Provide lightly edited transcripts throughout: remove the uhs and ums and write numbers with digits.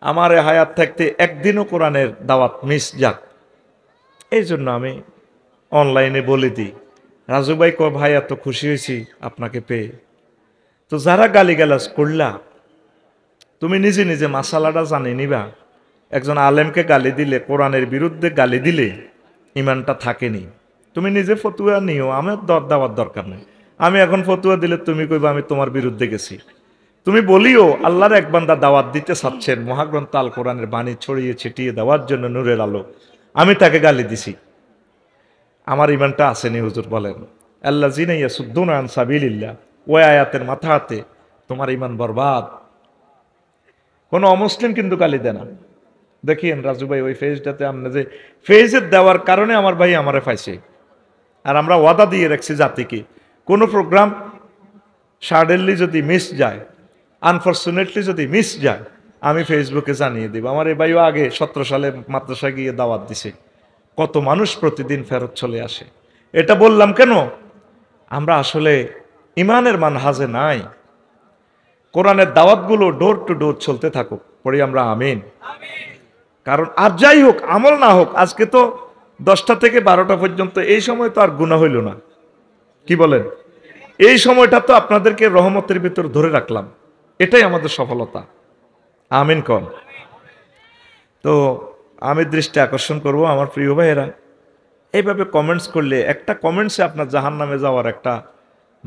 আমার এ হায়াত থাকতে একদিনও কোরআনের দাওয়াত মিস যাক, এই জন্য আমি অনলাইনে বলে দিই। রাজু ভাই কয় ভাই এত খুশি হয়েছি আপনাকে পেয়ে। তো যারা গালিগালাজ করলা, তুমি নিজে নিজে মাসালাটা জানি নিবা। একজন আলেমকে গালি দিলে, কোরআনের বিরুদ্ধে গালি দিলে ইমানটা থাকেনি। তুমি নিজে ফতুয়া নিও, আমার দেওয়ার দরকার নেই। আমি এখন ফতুয়া দিলে তুমি কইবা আমি তোমার বিরুদ্ধে গেছি। তুমি বলিও আল্লাহর এক বান্দা দাওয়াত দিতে চাচ্ছেন, মহাগ্রন্থ আল কোরআনের বাণী ছড়িয়ে ছিটিয়ে দেওয়ার জন্য, নূরের আলো, আমি তাকে গালি দিছি, আমার ইমানটা আসেনি? হুজুর বলেন আল্লাহ জিনাইয়া সুদ্দুন আন সাবিলিল্লাহ, ওই আয়াতের মাথা হাতে তোমার ইমান বরবাদ। কোনো অমুসলিম কিন্তু গালি দেয় না। দেখিয়েন রাজু ভাই ওই ফেজটাতে, আমরা যে ফেজের দেওয়ার কারণে আমার ভাই আমারে পাইছে। আর আমরা ওয়াদা দিয়ে রাখছি জাতিকে, কোনো প্রোগ্রাম সাডেনলি যদি মিস যায়, আনফর্চুনেটলি যদি মিস যায়, আমি ফেসবুকে জানিয়ে দিব। আমার এই ভাইও আগে 17 সালে মাদ্রাসা গিয়ে দাওয়াত দিছে, কত মানুষ প্রতিদিন ফেরত চলে আসে। এটা বললাম কেন? আমরা আসলে ইমানের মানহাজে নাই। কোরআনের দাওয়াতগুলো ডোর টু ডোর চলতে থাকুক, পড়ি আমরা আমিন। কারণ আর যাই হোক, আমল না হোক, আজকে তো 10টা থেকে 12টা পর্যন্ত, এই সময় তো আর গুনাহ হইল না, কি বলেন? এই সময়টা তো আপনাদেরকে রহমতের ভিতর ধরে রাখলাম, এটাই আমাদের সফলতা। আমিন কন। তো আমি দৃষ্টি আকর্ষণ করব আমার প্রিয় ভাইয়েরা, এইভাবে কমেন্টস করলে একটা কমেন্টসে আপনার জাহান্নামে যাওয়ার একটা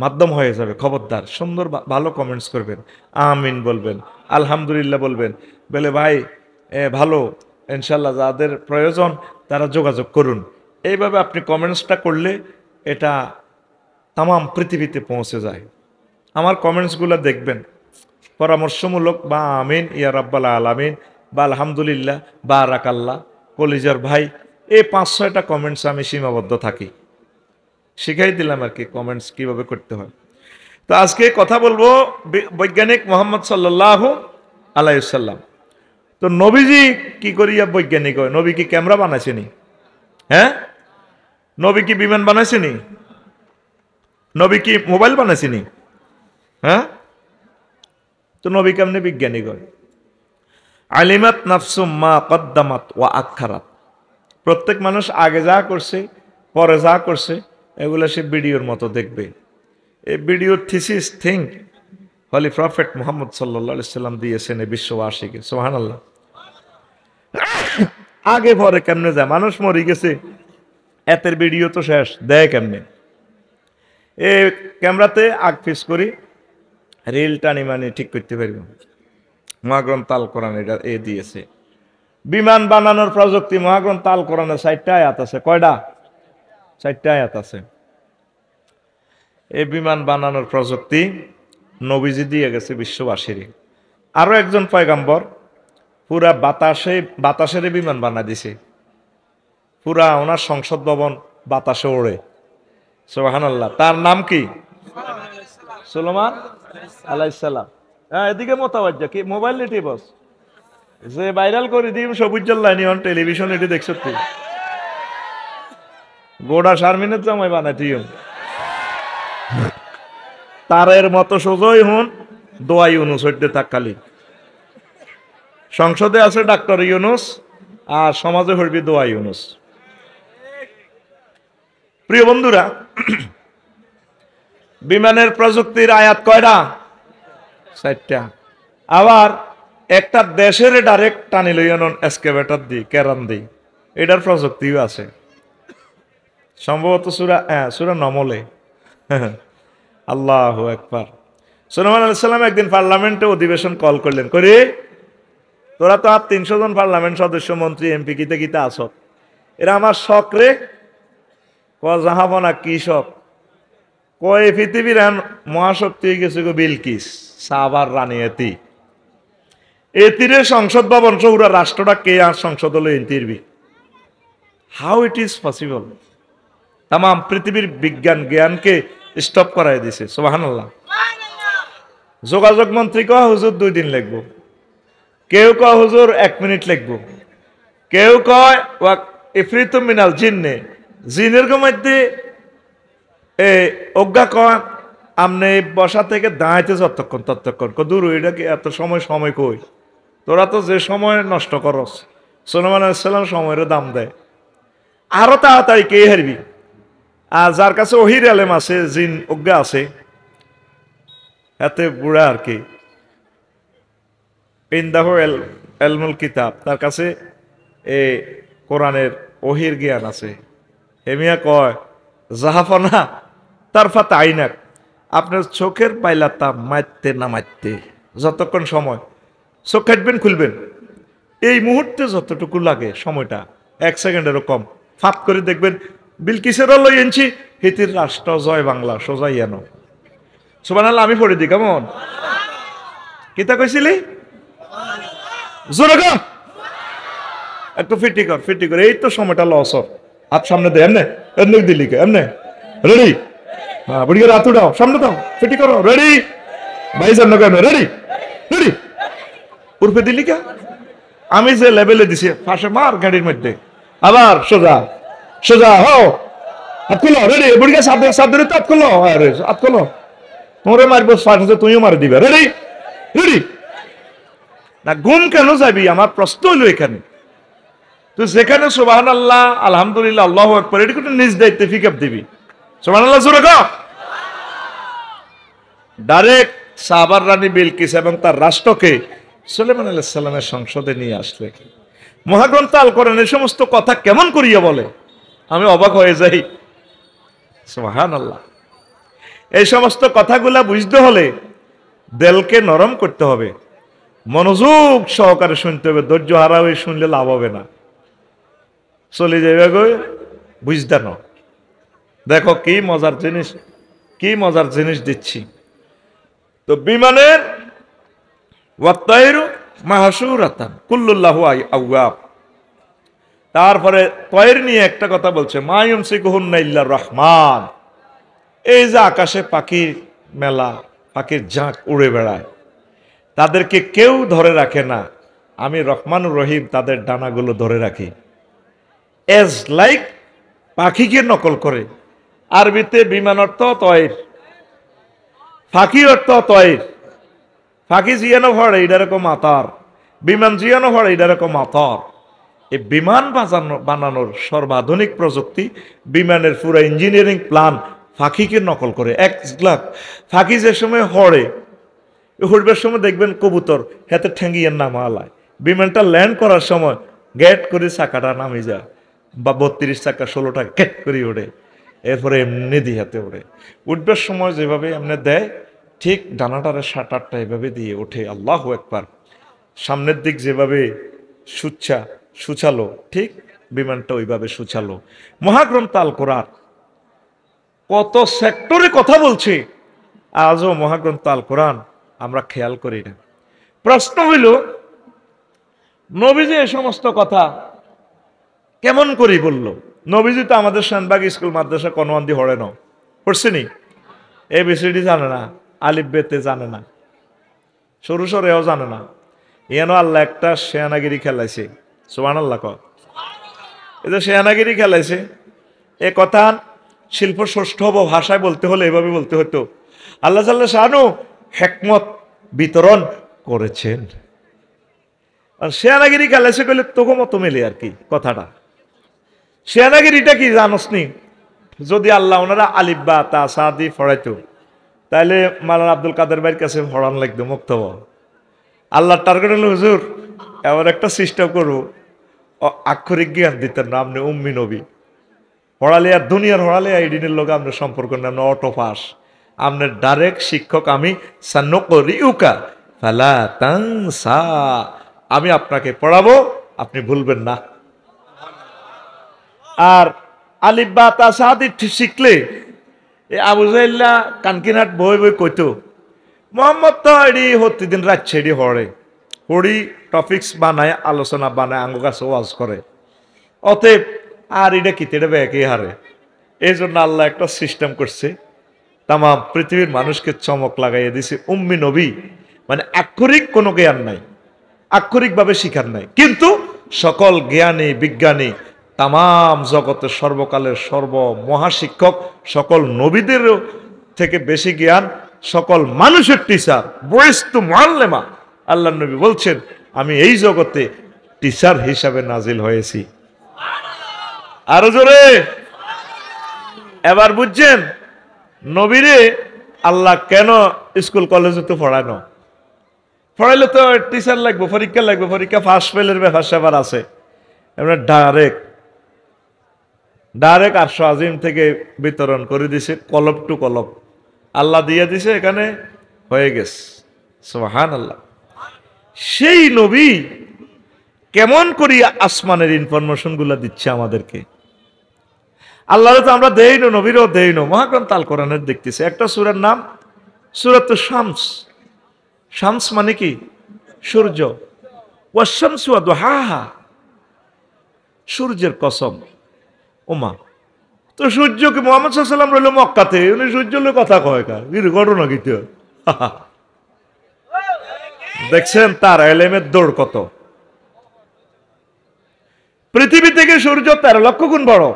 মাধ্যম হয়ে যাবে। খবরদার, সুন্দর ভালো কমেন্টস করবেন, আমিন বলবেন, আলহামদুলিল্লাহ বলবেন, বলে ভাই ভালো, ইনশাল্লাহ যাদের প্রয়োজন তারা যোগাযোগ করুন। এইভাবে আপনি কমেন্টসটা করলে এটা তামাম পৃথিবীতে পৌঁছে যায়। আমার কমেন্টসগুলো দেখবেন, পরামর্শমূলক বা আমিন ইয়া রাব্বাল আলামিন বা আলহামদুলিল্লাহ বা রাকাল্লাহ, কলিজার ভাই, এই 5-6টা কমেন্টস আমি সীমাবদ্ধ থাকি। শিখাই দিলাম আর কি কমেন্টস কিভাবে করতে হয়। তো আজকে কথা বলবো বৈজ্ঞানিক মোহাম্মদ সাল্লাল্লাহু আলাইহি ওয়াসাল্লাম। তো নবীজি কি করিয়া বৈজ্ঞানিক হয়? নবী কি ক্যামেরা বানাইছেনি? হ্যাঁ, নবী কি বিমান বানাইছেনি? নবী কি মোবাইল বানাইছেনি? হ্যাঁ, তো নবী কেমনে বিজ্ঞানিক হয়? আলিমাত নাফসুম মা কদ্দামাত ওয়া আখারাত। প্রত্যেক মানুষ আগে যা করছে, পরে যা করছে, এগুলো সে ভিডিওর মতো দেখবে। এই ভিডিওর থিসিস থিঙ্ক হলি প্রফেট মুহাম্মদ সাল্লাল্লাহু আলাইহি সাল্লাম দিয়েছেন এই বিশ্ববাসীকে। সুবহানাল্লাহ। আগে পরে কেমনে যায়? মানুষ মরে গেছে, এতের ভিডিও তো শেষ, দেয় কেমনে? এই ক্যামেরাতে আগ পিস করি, রিল টানি মানে ঠিক করতে পারব। মহাগ্রন্থ আল কোরআন এটা এ দিয়েছে। বিমান বানানোর প্রযুক্তি, মহাগ্রন্থ আল কোরআনে 4টা আয়াত আছে। কয়টা? 4টা আয়াত আছে। এই বিমান বানানোর প্রযুক্তি নবীজি দিয়ে গেছে বিশ্ববাসীর। আরো একজন পয়গাম্বর পুরা বাতাসের বিমান বানা দিছে, পুরা ওনার সংসদ ভবন বাতাসে ওড়ে। সুবহানাল্লাহ। তার নাম কি? সুলেমান আলাইহিস সালাম। হ্যাঁ, এদিকে মোতাবাজ্জা কি মোবাইল নেটি বস যে ভাইরাল করে দিম সবুজ লাইনি অন টেলিভিশন, এটি দেখছো তুই? গোড়া শারমিনের জামাই বানাই তুই তারের মতো সোজই হন, দোয়া ইউনুস হইতে থাক খালি। সংসদে আছে ডাক্তার ইউনুস, আর সমাজে হইবি দোয়া ইউনুস। প্রিয় বন্ধুরা, বিমানের প্রযুক্তির আয়াত কয়টা? 4টা। আবার একটা দেশের ডাইরেক্ট টানি লইয়ান এসকেভেটর দিই, কেরান দিই, এটার প্রযুক্তিও আছে। সম্ভবত সূরা নমলে। আল্লাহু আকবার। সুলাইমান আলাইহিস সালাম একদিন পার্লামেন্টে অধিবেশন কল করলেন, করে তোরা তো আর 300 জন পার্লামেন্ট সদস্য, মন্ত্রী, এমপি কিতে কিতে আস, এরা আমার শখ রে। জাহাবনা কি শখ? কয় পৃথিবীর মহাশক্তি হয়ে গেছে গো বিলকিস, সাবার রানী এতি। এতিরে সংসদ ভবন সৌরা রাষ্ট্রটা কে আর সংসদ হলো এতিরবি? How it is possible? তাম পৃথিবীর বিজ্ঞান জ্ঞানকে স্টপ করাই দিছে। সুবহানাল্লাহ। যোগাযোগ মন্ত্রী কয় হুজুর 2 দিন লাগবো, কেউ কয় হুজুর 1 মিনিট লাগবো, কেউ কয় ইফরিতু মিনাল জিন্নে, জিনের মধ্যে অজ্ঞা কয় আমনে বসা থেকে দাঁড়াইতে যতক্ষণ ততক্ষণ। দূর এটা কি এত সময় কই? তোরা তো যে সময় নষ্ট করস, সুলাইমান আলাইহিস সালাম সময়ের দাম দেয়, আরো তাড়াতাড়ি কে হারবি। আর যার কাছে ওহির আলেম আছে, জিন অজ্ঞা আছে, এতে বুড়া আর কি, ইনদাহ এলমুল কিতাব, তার কাছে এ কোরআনের ওহির জ্ঞান আছে। এমিয়া কয় জাহাফনা তারফা তাইনাক, আপনার চোখের পাইলাতা মারতে না মারতে যতক্ষণ সময় চোখ কাটবেন খুলবেন, এই মুহূর্তে যতটুকু লাগে সময়টা 1 সেকেন্ডেরও কম, ফাঁপ করে দেখবেন বিলকিসেরও লই এনছি হিতির রাষ্ট্র জয় বাংলা সোজাই এনো। সুবহানাল্লাহ, আমি পড়ে দিই কেমন? কিতা কইছিলি? জোরে কর, একটু ফিটি কর, ফিটি কর, এই তো সময়টা লস। হাত সামনে দে, এমনে এমনি দিলি কে, এমনে রেডি, হ্যাঁ বুড়ি করে হাত উঠাও, সামনে দাও, ফিটি করো, রেডি ভাই জানো কেন, রেডি রেডি, উর্ফে দিলি কে? আমি যে লেভেলে দিছি পাশে মার গাড়ির মধ্যে, আবার সোজা সোজা হও, হাত খুলো, রেডি, বুড়ি কে সাত ধরে হাত খুলো, আরে হাত খুলো, তোরে মারবো ফাটে, তুইও মারি দিবে, রেডি রেডি। না গুম কেন যাবি? আমার প্রশ্ন হইলো এখানে, তুই যেখানে সুবহানাল্লাহ আলহামদুলিল্লাহ আল্লাহু আকবার এটা কিন্তু নিজ দায়িত্বে ফিকাপ দিবি। সুবহানাল্লাহ জোরে কও। ডাইরেক্ট সাহাবার রানী বিলকিস এবং তার রাষ্ট্রকে সুলাইমান আলাইহিস সালামের সংসদে নিয়ে আসলে মহাগ্রন্থ আল কোরআন এই সমস্ত কথা কেমন করিয়া বলে, আমি অবাক হয়ে যাই। সুবহানাল্লাহ, এই সমস্ত কথাগুলা বুঝতে হলে দিলকে নরম করতে হবে, মনোযোগ সহকারে শুনতে হবে, ধৈর্য হারা হয়ে শুনলে লাভ হবে না, চলে যাবে গো বুঝতে না। দেখো কি মজার জিনিস, কি মজার জিনিস দিচ্ছি। তো বিমানের ওয়াত্তাইরু মাহশুরাতান কুল্লুল্লাহু আওয়াব, তারপরে তয়ের নিয়ে একটা কথা বলছে, মা ইউমসিকুহুন্না ইল্লার রহমান। এই যে আকাশে পাখির মেলা, পাখির ঝাঁক উড়ে বেড়ায়, তাদেরকে কেউ ধরে রাখে না, আমি রহমানুর রহিম তাদের ডানাগুলো ধরে রাখি। এজ লাইক পাখিকে নকল করে। আরবিতে বিমান অর্থ তয়ের, ফাঁকি অর্থ তয়ের। ফাঁকি জিয়ানো ভরে এটা রকম আতার, বিমান জিয়ানো ভরে এটা রকম আতার। এই বিমান বানানোর সর্বাধুনিক প্রযুক্তি, বিমানের পুরো ইঞ্জিনিয়ারিং প্ল্যান ফাঁকিকে নকল করে। এক লাখ ফাঁকি যে সময় হড়ে, উঠবার সময় দেখবেন কবুতর হাতে ঠেঙ্গিয়ে নামা আলায়, বিমানটা ল্যান্ড করার সময় গেট করে চাকাটা নামে যায়, বা 32 চাকা 16টা গেট করে ওঠে, এরপরে এমনি দিয়ে হাতে ওঠে। উঠবার সময় যেভাবে এমনি দেয়, ঠিক ডানাটারে 7-8টা এভাবে দিয়ে ওঠে। আল্লাহু আকবার। সামনের দিক যেভাবে সুচালো, ঠিক বিমানটা ওইভাবে সুচালো। মহাগ্রন্থ আল কোরআন কত সেক্টরে কথা বলছে, আজও মহাগ্রন্থ আল কোরআন আমরা খেয়াল করি না। প্রশ্ন হইল, নবীজি এ সমস্ত কথা কেমন করে বলল? নবীজি তো আমাদের শানবাগ স্কুল মাদ্রাসা কনওয়ান্দি হড়ে না, পড়ছেনি, ABCD জানে না, আলিফ বেতে জানে না, সরু সরেও জানে না। এন আল্লাহ একটা শেয়ানাগিরি খেলাইছে। সুবহানাল্লাহ কও। এই যে শেয়ানাগিরি খেলাইছে, এ কথা শিল্প ষষ্ঠ ভাষায় বলতে হলে এভাবে বলতে হতো, আল্লাহ জাল্লা শানু হিকমত বিতরণ করেছেন। আর শেয়ানাগিরি খেলাইছে কইলে তোকে মতো মেলে আর কি কথাটা। শেয়ানাগিরিটা কি জানোস নি? যদি আল্লাহ ওনারা আলিফ বা তা সাদি পড়াইতো, তাইলে মাওলানা আব্দুল কাদের ভাইয়ের কাছে পড়ান লাগতো মুক্তব। আল্লাহর টার্গেট হলো, হুজুর এবার একটা সিস্টেম করবো, আক্ষরিক জ্ঞান দিতেন না, আপনি উম্মি নবী পড়ালে, আর দুনিয়ার পড়ালে আইডিনের লোক আপনার সম্পর্ক নেই, আপনার অটো পাস, আপনার ডাইরেক্ট শিক্ষক আমি, সানুকরিউকা ফালা তানসা, আমি আপনাকে পড়াবো, আপনি ভুলবেন না। আর আলিফ বা তা সাদি শিখলে আবু জাহেল্লা কানকিনহাট বই বই কইতো, মোহাম্মদ তো এডি প্রতিদিন রাত ছেড়ি হড়ে হড়ি টপিক্স বানায়, আলোচনা বানায়, আঙ্গ কাছে ওয়াজ করে, অতএব আর এটা কি তেড়ে একই হারে। এই জন্য আল্লাহ একটা সিস্টেম করছে, তাম পৃথিবীর মানুষকে চমক লাগাইয়ে দিছে। উম্মি নবী মানে আক্ষরিক কোনো জ্ঞান নাই, আক্ষরিকভাবে শিখার নাই, কিন্তু সকল জ্ঞানী বিজ্ঞানী, তাম জগতের সর্বকালের মহাশিক্ষক, সকল নবীদের থেকে বেশি জ্ঞান, সকল মানুষের টিচার, বয়স্তু মুআল্লিমা। আল্লাহ নবী বলছেন, আমি এই জগতে টিচার হিসাবে নাজিল হয়েছি। আরো জোরে। এবার বুঝছেন নবীরে আল্লাহ কেন স্কুল কলেজে তো পড়ানো? পড়াইলে তো টিচার লাগবে, পরীক্ষা লাগবে, পরীক্ষা ফার্স্ট ফেলের ব্যাপার স্যাপার আছে। এবার ডাইরেক্ট আরশে আজিম থেকে বিতরণ করে দিছে, কলব টু কলব আল্লাহ দিয়ে দিছে, এখানে হয়ে গেছে। সুবহানাল্লাহ। সেই নবী কেমন করি আসমানের ইনফরমেশন গুলা দিচ্ছে আমাদেরকে। আল্লাহর তো আমরা দেই না, নবীরও দেই না। মহাগ্রন্থ আল কোরআনের দেখতেছি একটা সূরার নাম সূরাতুশ শামস। শামস মানে কি? সূর্য। ওয়াশ-শামসু ওয়া দুহাহা, সূর্যের কসম। ওমা, তো সূর্যকে মুহাম্মদ সাল্লাল্লাহু আলাইহি ওয়াসাল্লাম রইল মক্কাতে, উনি সূর্যের কথা কয় কা কি ঘটনা কি তো? দেখছেন তার এলেমের দৌড় কত। পৃথিবী থেকে সূর্য 13 লক্ষ গুণ বড়।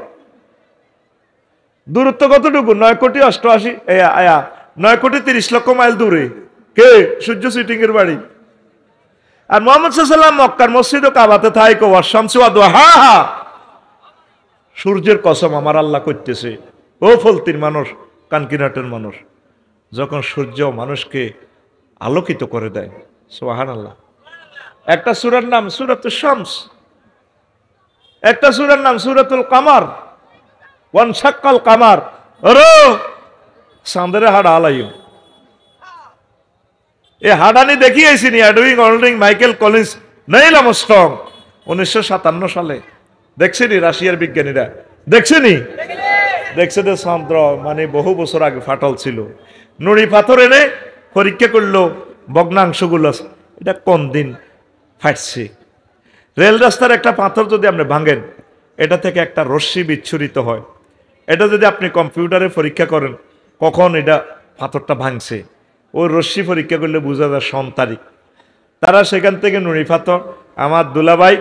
দূরত্ব কতটুকু? 9,30,00,000 মাইল দূরে। কে? সূর্য সিটিং এর বাড়ি। আর মুহাম্মদ সাল্লাল্লাহু আলাইহি ওয়াসাল্লাম মক্কার মসজিদ ও কাবাতে থাইকো ওয়াশ-শামসু ওয়া দুহাহা, সূর্যের কসম আমার আল্লাহ করতেছে। ও ফলতির মানুষ, কানকিনাটের মানুষ, যখন সূর্য মানুষকে আলোকিত করে দেয়। সুবহানাল্লাহ। একটা সূরার নাম সূরাতুশ শামস, একটা সূরার নাম সূরাতুল কামার। ওয়ানশাক্কাল কামার, আরে চাঁদের হাড় আলাইও। এই হাডানি দেখিয়েছি নি অ্যাডুইং অল্ডিং মাইকেল কলিন্স নেইল আর্মস্ট্রং 1957 সালে। দেখছেনি রাশিয়ার বিজ্ঞানীরা? দেখছেনি? দেখছে যে চন্দ্র মানে বহু বছর আগে ফাটল ছিল। নুড়ি পাথর এনে পরীক্ষা করলো ভগ্নাংশগুলো, এটা কোন দিন ফাটছে। রেল রাস্তার একটা পাথর যদি আপনি ভাঙেন, এটা থেকে একটা রশ্মি বিচ্ছুরিত হয়। এটা যদি আপনি কম্পিউটারে পরীক্ষা করেন কখন এটা পাথরটা ভাঙছে, ওই রশ্মি পরীক্ষা করলে বোঝা যায় সন তারিখ। তারা সেখান থেকে নুড়ি পাথর, আমার দুলাভাই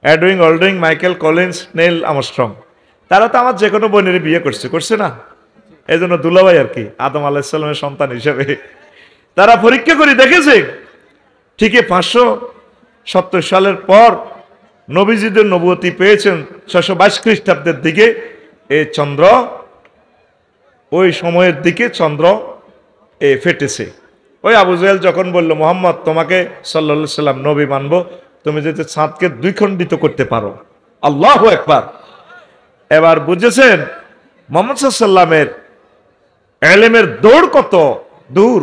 অ্যাডুইং অল্ডিং মাইকেল কলিন্স নেইল আর্মস্ট্রং, তারা তো আমার যে কোনো বোনের বিয়ে করছে না? এই জন্য দুলাভাই আর কি, আদম আলাইহিস সালামের সন্তান হিসেবে। তারা পরীক্ষা করে দেখেছে ঠিকই 570 সালের পর নবীজিদের নবুয়তি পেয়েছেন 622 খ্রিস্টাব্দের দিকে। এই চন্দ্র ওই সময়ের দিকে চন্দ্র ফেটেছে। ওই আবু জাহেল যখন বলল মুহাম্মদ তোমাকে সাল্লাল্লাহু আলাইহি সাল্লাম নবী মানবো, তুমি যদি চাঁদকে দ্বিখণ্ডিত করতে পারো। আল্লাহু আকবার। এবার বুঝেছেন মুহাম্মদ সাল্লাল্লাহু আলাইহি সাল্লামের ইলমের দৌড় কত দূর।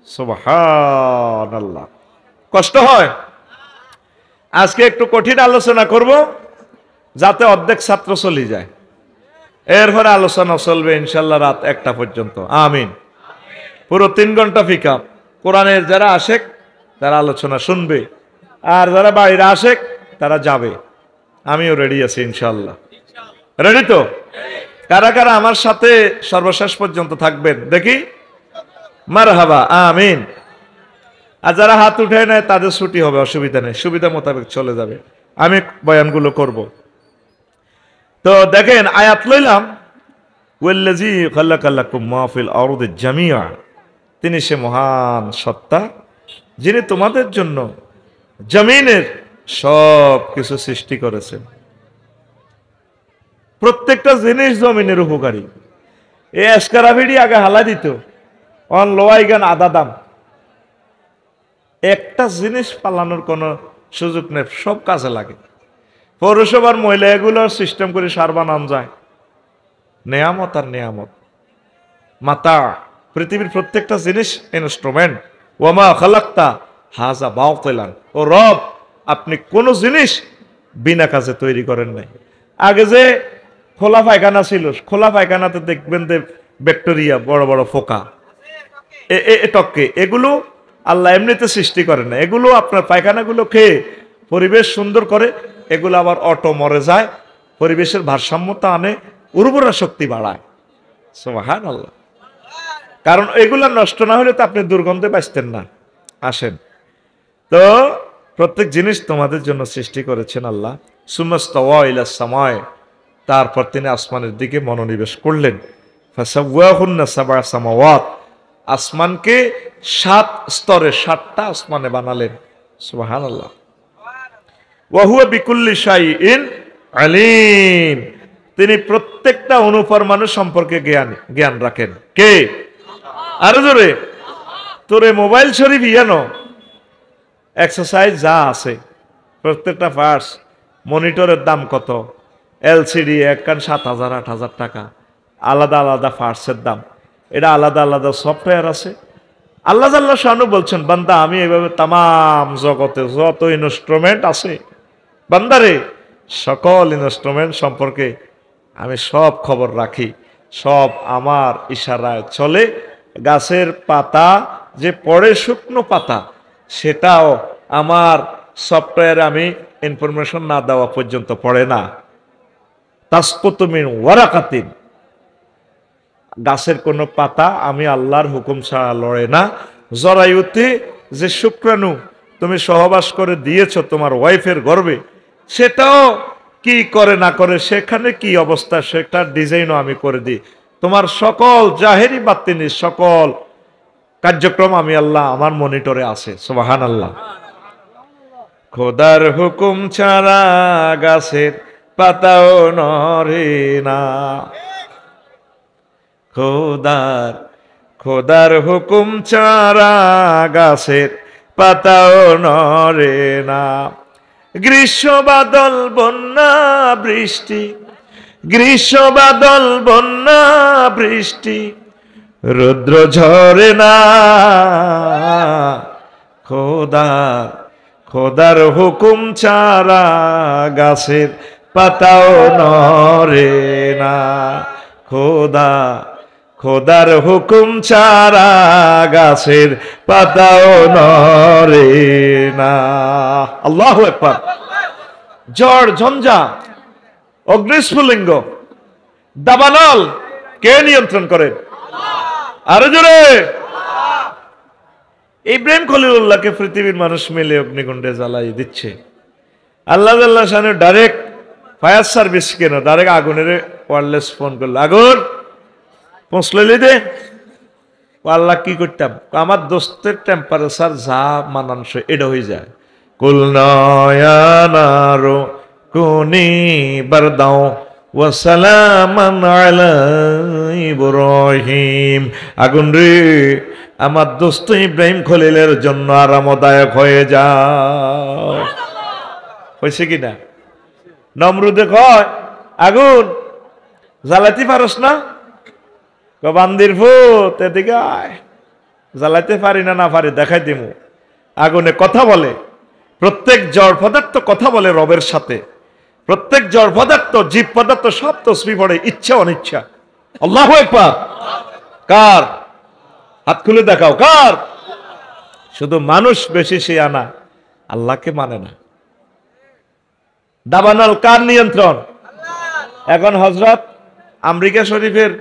সুবহানাল্লাহ। কষ্ট হয়। আজকে একটু কঠিন আলোচনা করব যাতে অর্ধেক ছাত্র চলে যায়। এরপরে আলোচনা চলবে ইনশাআল্লাহ রাত 1টা পর্যন্ত। আমিন। পুরো 3 ঘন্টা ফিকা। কোরআনের যারা আশেক তারা আলোচনা শুনবে, আর যারা বাইরে আশেক তারা যাবে। আমিও রেডি আছি ইনশাআল্লাহ। রেডি তো? কারা কারা আমার সাথে সর্বশেষ পর্যন্ত থাকবেন দেখি? মারহাবা, আমিন। আর যারা হাত উঠে নেয় তাদের ছুটি হবে, অসুবিধা নেই, সুবিধা মোতাবেক চলে যাবে। আমি বয়ানগুলো করব। তো দেখেন আয়াত লইলাম, ওয়াল্লাযী খালাকালাকুম মা ফিল আরদি জামিআ, তিনি সে মহান সত্তা যিনি তোমাদের জন্য জমিনের সব কিছু সৃষ্টি করেছেন। প্রত্যেকটা জিনিস জমিনের উপকারী। এই এসকারাভিডি আগে হালা দিত, অন লোয়াই গান আদা দাম। একটা জিনিস পালানোর কোনো সুযোগ নেই, সব কাজে লাগে। পৌরসভার মহিলা এগুলোর সিস্টেম করে সার বানানো যায়। নেয়ামত আর নেয়ামত, মাতা। পৃথিবীর প্রত্যেকটা জিনিস ইনস্ট্রুমেন্ট। ওয়ামা খালাক্তা হাজা বাতিলান, ও রব আপনি কোন জিনিস বিনা কাজে তৈরি করেন নাই। আগে যে খোলা পায়খানা ছিল, খোলা পায়খানাতে দেখবেন যে ব্যাকটেরিয়া, বড় বড় ফোকা, টককে, এগুলো আল্লাহ এমনিতে সৃষ্টি করে না। এগুলো আপনার পায়খানাগুলো খেয়ে পরিবেশ সুন্দর করে, এগুলো আবার অটো মরে যায়, পরিবেশের ভারসাম্যতা আনে, উর্বরা শক্তি বাড়ায়। সুবহানাল্লাহ। কারণ এগুলা নষ্ট না হলে তো আপনি দুর্গন্ধে বাঁচতেন না। আসেন তো, প্রত্যেক জিনিস তোমাদের জন্য সৃষ্টি করেছেন আল্লাহ। সুমাস্তাওয়া ইলাস সামায়, তারপর তিনি আসমানের দিকে মনোনিবেশ করলেন। ফাসাওয়াহুন্না সাবআ সামাওয়াত, আসমানকে 7 স্তরে 7টা আসমানে বানালেন। সুবহানাল্লাহ। ওয়া হুয়া বিকুল্লি শাইইন আলিম, তিনি প্রত্যেকটা অনুপরমাণু সম্পর্কে জ্ঞান রাখেন। কে? আরো জোরে। তোরে মোবাইল শরীফ ইয়ানো এক্সারসাইজ যা আছে প্রত্যেকটা পার্টস, মনিটরের দাম কত, এলসিডি একখান 7,000 8,000 টাকা, আলাদা আলাদা পার্টসের দাম, এটা আলাদা আলাদা সফটওয়্যার আছে। আল্লাহ জাল্লাহ শানু বলছেন, বান্দা আমি এইভাবে তামাম জগতে যত ইনস্ট্রুমেন্ট আছে, বান্দারে সকল ইনস্ট্রুমেন্ট সম্পর্কে আমি সব খবর রাখি, সব আমার ইশারায় চলে। গাছের পাতা যে পড়ে শুকনো পাতা, সেটাও আমার সফটওয়্যারে আমি ইনফরমেশন না দেওয়া পর্যন্ত পড়ে না। তাসকুতু মিন ওয়ারাকাতিন, গাছের কোনো পাতা আমি আল্লাহর হুকুম ছাড়া লড়ে না। জরায়ুতে যে শুক্রাণু তুমি সহবাস করে দিয়েছ তোমার ওয়াইফের গর্ভে, সেটাও কি করে না করে, সেখানে কি অবস্থা, সেটার ডিজাইনও আমি করে দিই। তোমার সকল জাহেরি বাতিনি সকল কার্যক্রম আমি আল্লাহ আমার মনিটরে আছে। সুবহানাল্লাহ। খোদার হুকুম ছাড়া গাছের পাতাও নড়ে না, খোদার হুকুম ছাড়া গাছের পাতাও নড়ে না। গ্রীষ্ম বাদল বন্যা বৃষ্টি, গ্রীষ্ম বাদল বন্যা বৃষ্টি, রুদ্র ঝরে না। খোদার হুকুম ছাড়া গাছের পাতাও নড়ে না। খোদার হুকুম ছাড়া গাছের পাতাও নড়ে না। আল্লাহু আকবার। ঝড় ঝঞ্ঝা, অগ্নিস্ফুলিঙ্গ, দাবানল কে নিয়ন্ত্রণ করেন? আরো জোরে। ইব্রাহিম খলিলুল্লাহকে পৃথিবীর মানুষ মিলে অগ্নিকুণ্ডে জ্বালাই দিচ্ছে। আল্লাহ জাল্লাহ শানু ডাইরেক্ট ফায়ার সার্ভিস কেন ডাইরেক্ট আগুনের ওয়্যারলেস ফোন করলো, আগুন পৌঁছলে দে। আল্লাহ কি করতাম, আমার দোস্তের টেম্পারেচার যা মানানসই এটা হয়ে যায়। কুল নয়ানারো কুনি বারদাও ওয়া সালামান আলা ইব্রাহিম, আগুন রে আমার দোস্ত ইব্রাহিম খলিলের জন্য আরামদায়ক হয়ে যাও। হয়েছে কিনা? নমরুদে কয়, আগুন জ্বালাতে পারস না? বান্দির ভূত এদিকে আয়, জ্বালাতে পারি না, না পারি দেখাই দিমু। আগুনে কথা বলে, প্রত্যেক জড় পদার্থ কথা বলে রবের সাথে। প্রত্যেক জড় পদার্থ, জীব পদার্থ সব তসবিহ পড়ে, ইচ্ছা অনিচ্ছা। আল্লাহু আকবার। কার? হাত খুলে দেখাও কার? শুধু মানুষ বেশি শিয়ানা, আল্লাহকে মানে না। দাবানল কার নিয়ন্ত্রণ? এখন হযরত আমেরিকা শরীফের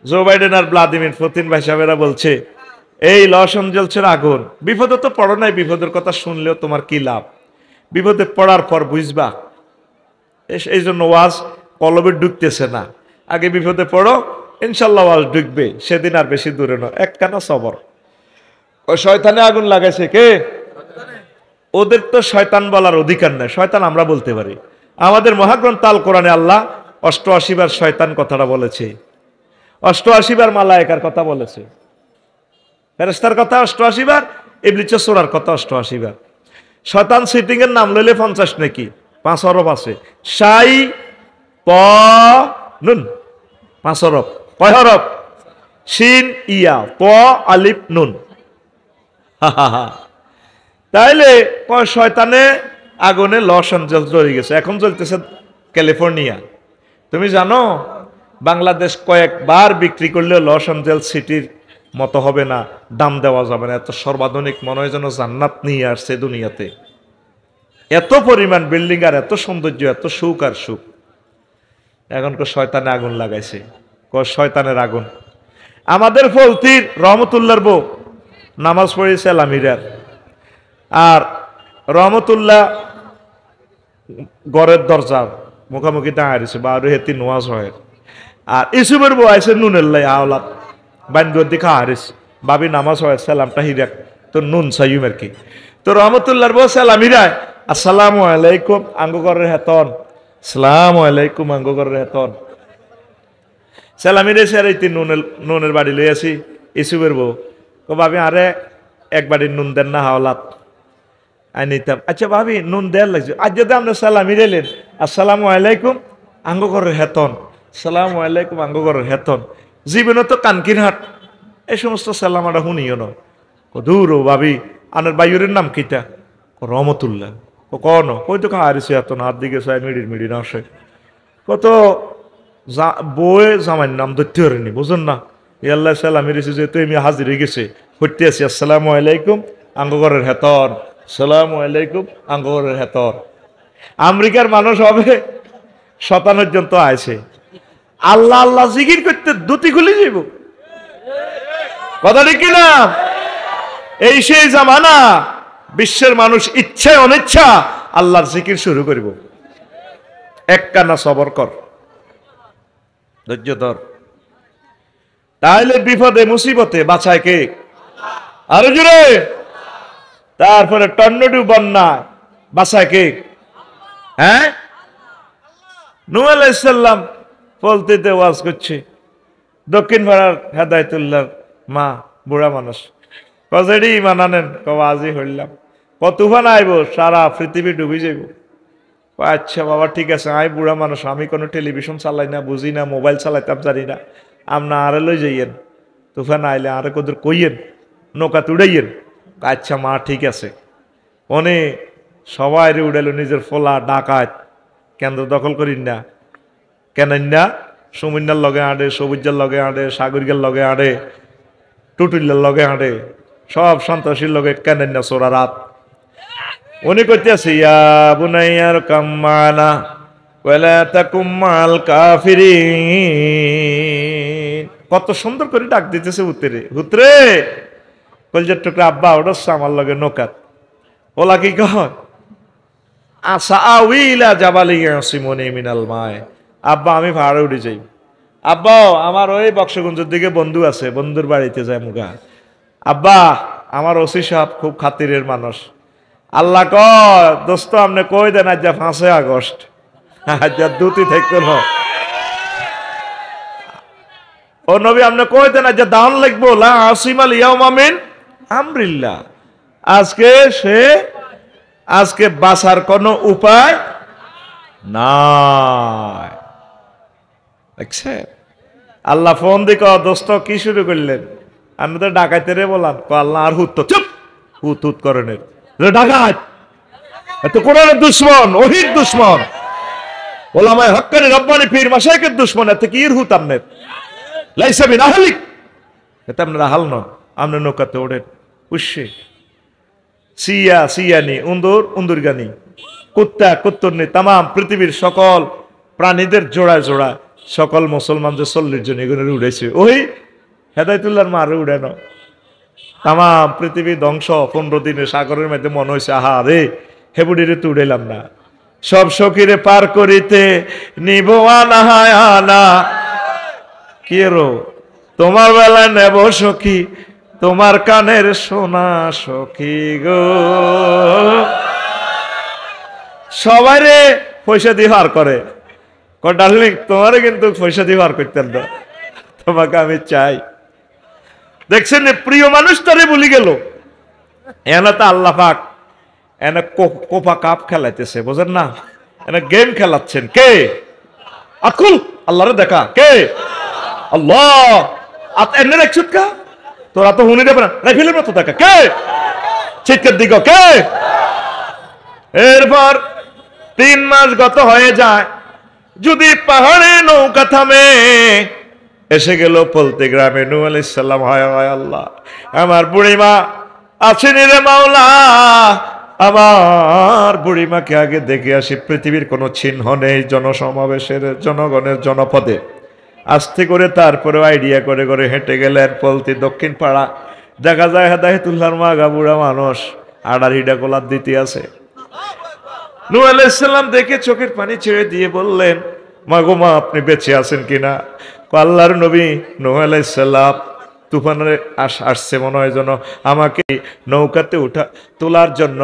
জো বাইডেন আর ভ্লাদিমির পুতিন ভাই সাহেবেরা বলছে এই লস এঞ্জেলসের আগুন, বিপদে তো পড়ো নাই, বিপদের কথা শুনলেও তোমার কি লাভ, বিপদে পড়ার পর বুঝবা। এই জন্য ওয়াজ কলবে ঢুকতেছে না, আগে বিপদে পড়ো, ইনশাল্লাহ ওয়াজ ঢুকবে, সেদিন আর বেশি দূরে নয়, একখানা সবর। ওই শয়তানে আগুন লাগাইছে কে? ওদের তো শয়তান বলার অধিকার নেই, শয়তান আমরা বলতে পারি। আমাদের মহাগ্রন্থ আল কোরআনে আল্লাহ 88 বার শয়তান কথাটা বলেছে, 88 বার মালায়েকার কথা বলেছে, ফেরেশতার কথা 88 বার, ইবলিস সূরার কথা 88 বার। শয়তান সিটিং এর নাম লইলে 50 নাকি 5 হরফ আছে। শাই প নুন 5 হরফ। কয় হরফ? শিন ইয়া প আলিফ নুন। তাইলে কয় শয়তানে আগুনে লস এঞ্জেলস ধরে গেছে, এখন চলতেছে ক্যালিফোর্নিয়া। তুমি জানো বাংলাদেশ কয়েকবার বিক্রি করলে লস এঞ্জেলস সিটির মতো হবে না, দাম দেওয়া যাবে না। এত সর্বাধুনিক, মনে হয় যেন জান্নাত নিয়ে আসছে দুনিয়াতে। এত পরিমাণ বিল্ডিং আর এত সৌন্দর্য, এত সুখ আর সুখ। এখন শয়তানে আগুন লাগাইছে, শয়তানের আগুন। আমাদের ফলতির রহমতুল্লাহর বউ নামাজ পড়েছে লামিরার, আর রহমতুল্লাহ ঘরের দরজার মুখামুখি দাঁড়িয়েছে, বা আরো হেতি নোয়াজ হয়। আর ইসুবের বউ আইসে নুনেল্লাই আওলাদ বাইন দিকে হারিস, ভাবি নামাজ হয় সালামটা হিরাক তো নুন সাইম আর কি। তো রহমতুল্লাহর বউ সালামিরা আসসালামু আলাইকুম আঙ্গ করে হেতন, আসসালামু আলাইকুম আঙ্গ করে হেতন। সালামিরে স্যার এই নুনের বাড়ি লই আসি ইসুবের বউ ভাবি আরে এক বাড়ি নুন দেন না হাওলাত আই নিতাম। আচ্ছা ভাবি নুন দেয়ার লাগছে আজ যদি আমরা সালামি রেলেন আসসালামু আলাইকুম আঙ্গ করে হেতন, সালামু আলাইকুম আঙ্গ করে হেতন। জীবনে তো কানকিনহাট এই সমস্ত সালামাটা শুনিও নয় দূর ও ভাবি আনার বাইরের নাম কিটা রহমতুল্লাহ কন কই তো হারিছে এত হাত দিকে চাই মিডির মিডির আসে কত বই জামাইয়ের নাম ধরতে পারেনি বুঝুন না ইয়াল্লাহ সালামি রেছে যেহেতু আমি হাজির হয়ে গেছে হইতে আছি আসসালামু আলাইকুম আঙ্গ ঘরের হেতন, সালামু আলাইকুম আঙ্গ ঘরের হেতন। আমেরিকার মানুষ হবে 57 জন তো আছে আল্লাহ আল্লাহ জিকির করতে দুটি খুলে যাইব কথা ঠিক কিনা? এই সেই জামানা বিশ্বের মানুষ ইচ্ছে অনিচ্ছা আল্লাহর জিকির শুরু করিব। এক কানা সবর কর, ধৈর্য ধর, তাহলে বিপদে মুসিবতে বাঁচায় কে? আরো জোরে। তারপরে টর্নেডো বন্যা বাঁচায় কে? হ্যাঁ, নূহ আলাইহিস সালাম পলতিতে ওয়াজ করছে, দক্ষিণ পাড়ার হেদায়েতুল্লাহর মা বুড়া মানুষ কজেডি ইমান আনেন কবাজি হইলাম কত তুফান আইব সারা পৃথিবী ডুবি যাইব। আচ্ছা বাবা ঠিক আছে, আমি বুড়া মানুষ, আমি কোনো টেলিভিশন চালাই না, বুঝি না, মোবাইল চালাইতাম জানি না, আপনা আরে লই যাইয়েন, তুফান আইলে আরে কদর কইয়েন, নৌকা তুড়াইয়েন। আচ্ছা মা ঠিক আছে। অনে সবাই উড়াইল নিজের ফোলা ডাকাত কেন্দ্র দখল করিন না কেন না, সুমিন্নার লগে আঁড়ে, সবুজার লগে আঁড়ে, সাগরিকার লগে আঁড়ে, টুটুল্লার লগে আঁড়ে, সব সন্ত্রাসীর লগে কেন না সোরা রাত। উনি কইতেছে ইয়া বুনাইয়ার কাম্মানা ওয়ালা তাকুম মাল কাফিরিন, কত সুন্দর করে ডাক দিতেছে উত্তরে, হুতরে কলজার টুকরা আব্বা ওড়ছে আমার লগে নৌকাত। ওলা কি কয় আসা আউইলা জাবালি ইয়াসিমুনি মিনাল মায়, আব্বা আমি ভাড়া উঠে যাই। আব্বা আমার ওই বক্সগঞ্জের দিকে বন্ধু আছে, বন্ধুর বাড়িতে যায় মুগা। আব্বা আমার ওসি সাহেব খুব খাতিরের মানুষ, আল্লাহ কয় দোস্ত আপনি কই দেন আজ 5 আগস্ট আজ দুটি থাকতো না, ও নবী আপনি কই দেন আজ দান লিখবো লা আসিমাল ইয়াউমা মিন আমরিল্লাহ, আজকে বাঁচার কোনো উপায় নাই। দেখছে আল্লাহ ফোন দিক দোস্ত কি শুরু করলেন, আমি তো ডাকাইতে রে বললাম আল্লাহ আর হুত চুপ হুত হুত করেন ডাকাত এত কোরআনের দুশ্মন, ওহির দুশ্মন, ওলামায়ে হক্কানি রব্বানি পীর মাশায়েখের দুশ্মন, এত কি ইর হুত আপনার লাইসা বিন আহলিক, এতে আপনারা হাল নন, আপনি নৌকাতে ওঠেন উৎসে সিয়া সিয়ানি উন্দুর উন্দুরগানি কুত্তা কুত্তরনি তাম পৃথিবীর সকল প্রাণীদের জোড়ায় জোড়ায় সকল মুসলমান যে 40 জন এগুলো উড়েছে, ওই হেদায়েতুল্লাহর মারে উড়ানো তাম পৃথিবী ধ্বংস। 15 দিনে সাগরের মধ্যে মনে হয়েছে আহা রে হেবুডিরে তো উড়াইলাম না, সব সখীরে পার করিতে নিব আনা কি রো তোমার বেলা নেব সখী তোমার কানের সোনা সখী গো, সবাই রে পয়সা দিয়ে হার করে ডার্লিং তোমারে কিন্তু পয়সা দিয়ে হার করতেন না, তোমাকে আমি চাই। দেখছেন প্রিয় মানুষ তারে বলি গেল, এনা তো আল্লাহ পাক এনা কোপা কাপ খেলাইতেছে, বোঝেন না, এনা গেম খেলাচ্ছেন কে? আকুল আল্লাহরে দেখা কে? আল্লাহ এনে রাখছুত কা তোরা তো হুনি দেবে না ফিল্ম তো দেখা কে? চিৎকার দিগ কে? এরপর 3 মাস গত হয়ে যায়, যদি পাহাড়ে নৌকা থামে, এসে গেল পলতে গ্রামে। নূহ আলাইহিস সালাম হায় হায় আল্লাহ আমার বুড়িমা আছেনি রে মাওলা, আমার বুড়িমাকে আগে দেখে আসি, পৃথিবীর কোনো চিহ্ন নেই জনসমাবেশের, জনগণের জনপদে। আস্তে করে তারপরেও আইডিয়া করে করে হেঁটে গেলেন পলতি দক্ষিণ পাড়া, দেখা যায় হেদায়েতুল্লাহর মা বুড়া মানুষ আড়ার হিডা গোলাপ দিতে আছে। নূহ আলাইহিস সালাম দেখে চোখের পানি ছেড়ে দিয়ে বললেন মা গো মা আপনি বেঁচে আছেন কিনা? আল্লাহর নবী নূহ আলাইহিস সালাম তুফানের আসছে মনে হয় যেন আমাকে নৌকাতে তোলার জন্য,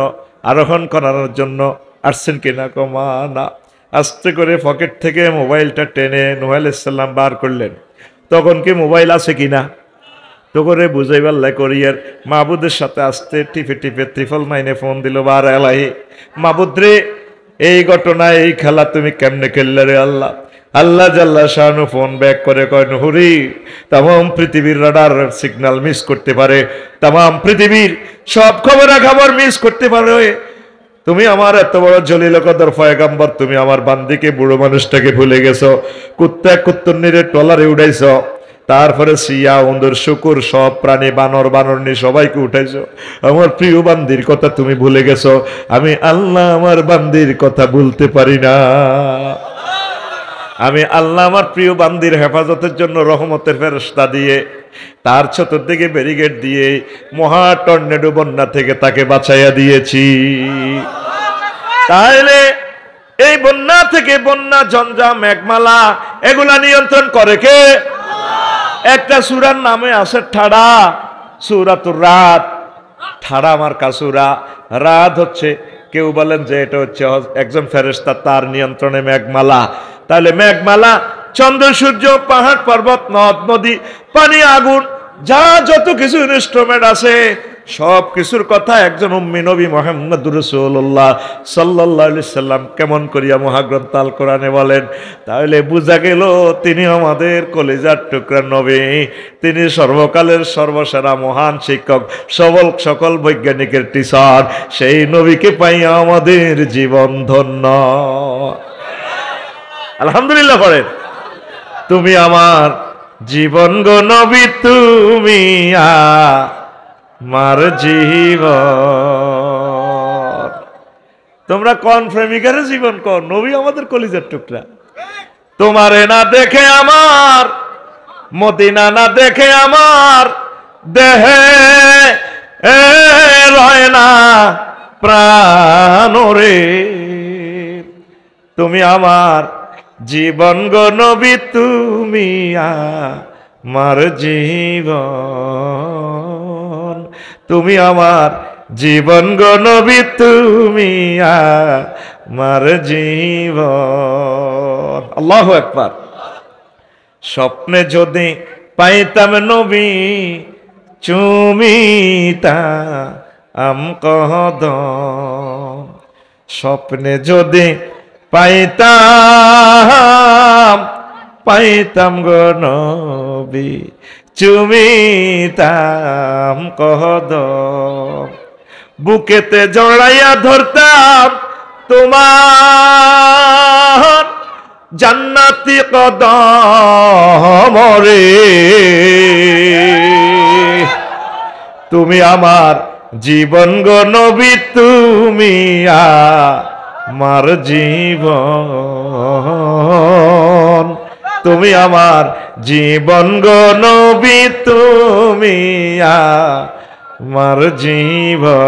আরোহণ করানোর জন্য আসছেন কিনা? কমা না। আস্তে করে পকেট থেকে মোবাইলটা টেনে নূহ আলাইহিস সালাম বার করলেন। তখন কি মোবাইল আছে কিনা তো করে বুঝাইবার লাই করিয়ার মাহবুদের সাথে আসতে টিপে টিপে 999 ফোন দিল। বার এলাহি মাহবুদ রে, এই ঘটনা, এই খেলা তুমি কেমনে খেললে রে আল্লাহ? আল্লাহ জাল্লা শানু ফোন ব্যাক করে কয়, নুহুরি, তাম পৃথিবীর রাডার সিগন্যাল মিস করতে পারে, তাম পৃথিবীর সব খবরাখবর মিস করতে পারে। তুমি আমার এত বড় জলিল কদর পয়গম্বর, তুমি আমার বান্দিকে, বুড়ো মানুষটাকে ভুলে গেছো। কুত্তা কুত্তনিরে টলারে উঠাইছো, তারপরে সিয়া উন্দর শুকুর সব প্রাণী বানর বানরনি সবাইকে উঠাইছো। আমার প্রিয় বান্দির কথা তুমি ভুলে গেছো। আমি আল্লাহ আমার বান্দির কথা ভুলতে পারি না। আমি আল্লাহ আমার প্রিয় বান্দির হেফাজতের জন্য রহমতের ফেরেশতা দিয়ে, তার চতুর্দিকে ব্যারিকেড দিয়ে মহা টর্নেডো বন্যা থেকে তাকে বাঁচাইয়া দিয়েছি। তাহলে এই বন্যা থেকে, বন্যা, ঝঞ্ঝা, মেঘমালা, এগুলা নিয়ন্ত্রণ করে কে? একটা সূরার নামে আছে ঠাড়া, সূরাতুর রাত। ঠাড়া আমার কাসুরা, রাত হচ্ছে, কেউ বলেন যে এটা হচ্ছে একজন ফেরেশতা, তার নিয়ন্ত্রণে মেঘমালা। তাহলে মেঘমালা, চন্দ্র সূর্য, পাহাড় পর্বত, নদ নদী, পানি, আগুন, যা যত কিছু ইনস্ট্রুমেন্ট আছে সব কিছুর কথা একজন উম্মি নবী মুহাম্মদুর রাসূলুল্লাহ সাল্লাল্লাহু আলাইহি সাল্লাম কেমন করিয়া মহাগ্রন্থ আল কোরআনে বলেন। তাহলে বোঝা গেল তিনি আমাদের কলিজার টুকরা নবী, তিনি সর্বকালের সর্বসেরা মহান শিক্ষক, সকল বৈজ্ঞানিকের টিচার। সেই নবীকে পাইয়া আমাদের জীবন ধন্য। আলহামদুলিল্লাহ করেন। তুমি আমার জীবন গো নবী, তুমি আমার জীবন। তোমরা কোন প্রেমিকার জীবন, কোন নবী আমাদের কলিজার টুকরা। তোমারে না দেখে আমার, মদিনা না দেখে আমার দেহে রয় না প্রাণ রে। তুমি আমার জীবন গো নবী, তুমি আমার জীবন। তুমি আমার জীবন গো নবী, তুমি আমার জীবন। আল্লাহু আকবার। স্বপ্নে যদি পাইতাম নবী, চুমিতাম কদম। স্বপ্নে যদি পাইতাম গো নবী, চুমিতাম কদম। বুকেতে জড়াইয়া ধরতাম তোমার জান্নাতি কদম রে। তুমি আমার জীবন গো নবী, তুমি আমার জীবন। তুমি আমার জীবন গো নবী, তুমি আমার জীবন।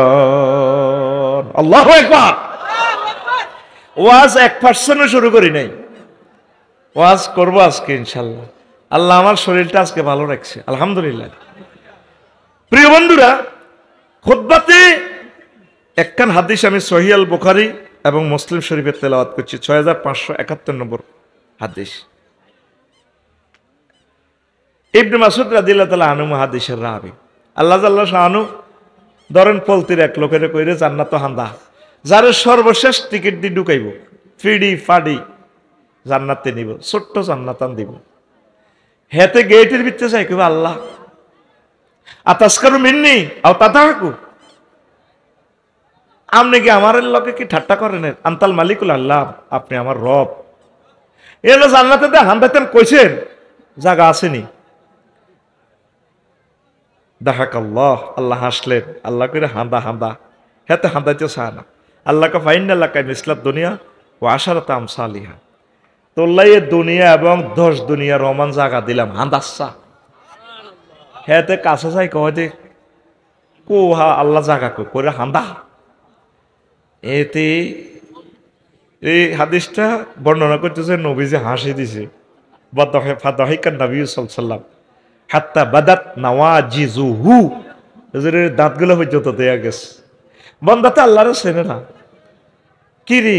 আল্লাহু আকবার। ওয়াজ 1% শুরু করি নাই, ওয়াজ করবো আজকে ইনশাল্লাহ। আল্লাহ আমার শরীরটা আজকে ভালো রাখছে, আলহামদুলিল্লাহ। প্রিয় বন্ধুরা, খুতবাতে একখান হাদিস আমি সহিহ আল বুখারী এবং মুসলিম শরীফের তেলাওয়াত করছি, 6571 নম্বর হাদিস। ইবনে মাসউদ রাদিয়াল্লাহু তাআলা আনহু হাদিসের রাবী। আল্লাহ জাল্লা শানু ধরেন পলতির এক লোকের কইরে জান্নাত হান্দা, যারে সর্বশেষ টিকিট দিয়ে ঢুকাইব, ফিডি ফাডি জান্নাতে নিব, ছোট্ট জান্নাতান দিব। হেতে গেটের ভিতরে যাই কইব, আল্লাহ আতাসকারু মিন্নি আও তাতাকু, আপনি কি আমার লোকে কি ঠাট্টা করেন? আন্তাল মালিকুল আল্লাহ, আপনি আমার রব। এলো জান্নাতে হান্দাতেন কইছেন, জায়গা আসেনি। দেখাক আল্লাহ, আল্লাহ হাসলেন, আল্লাহ করে হান্দা হান্দা, হেতে হান্দাইতে চায় না। আল্লাহকে ফাইন্না লাকাই মিসলাত দুনিয়া ও আশারাত আমসালিহা, তোল্লাই দুনিয়া এবং 10 দুনিয়া রমান জায়গা দিলাম, হান্দাচ্ছা। হেতে কাছে যাই কয় যে কোহা আল্লাহ জায়গা করে হান্দা। এতে এই হাদিসটা বর্ণনা করতেছে নবী যে হাসি দিছে, ফাদাহিকান নবী সাল্লাল্লাহু আলাইহি ওয়াসাল্লাম। হাত্তা বাদাত নাওয়াজিজুহু, হুজুরের দাঁতগুলো পর্যন্ত দেয়া গেছে। বান্দা তো আল্লাহর চেনে না, কি রে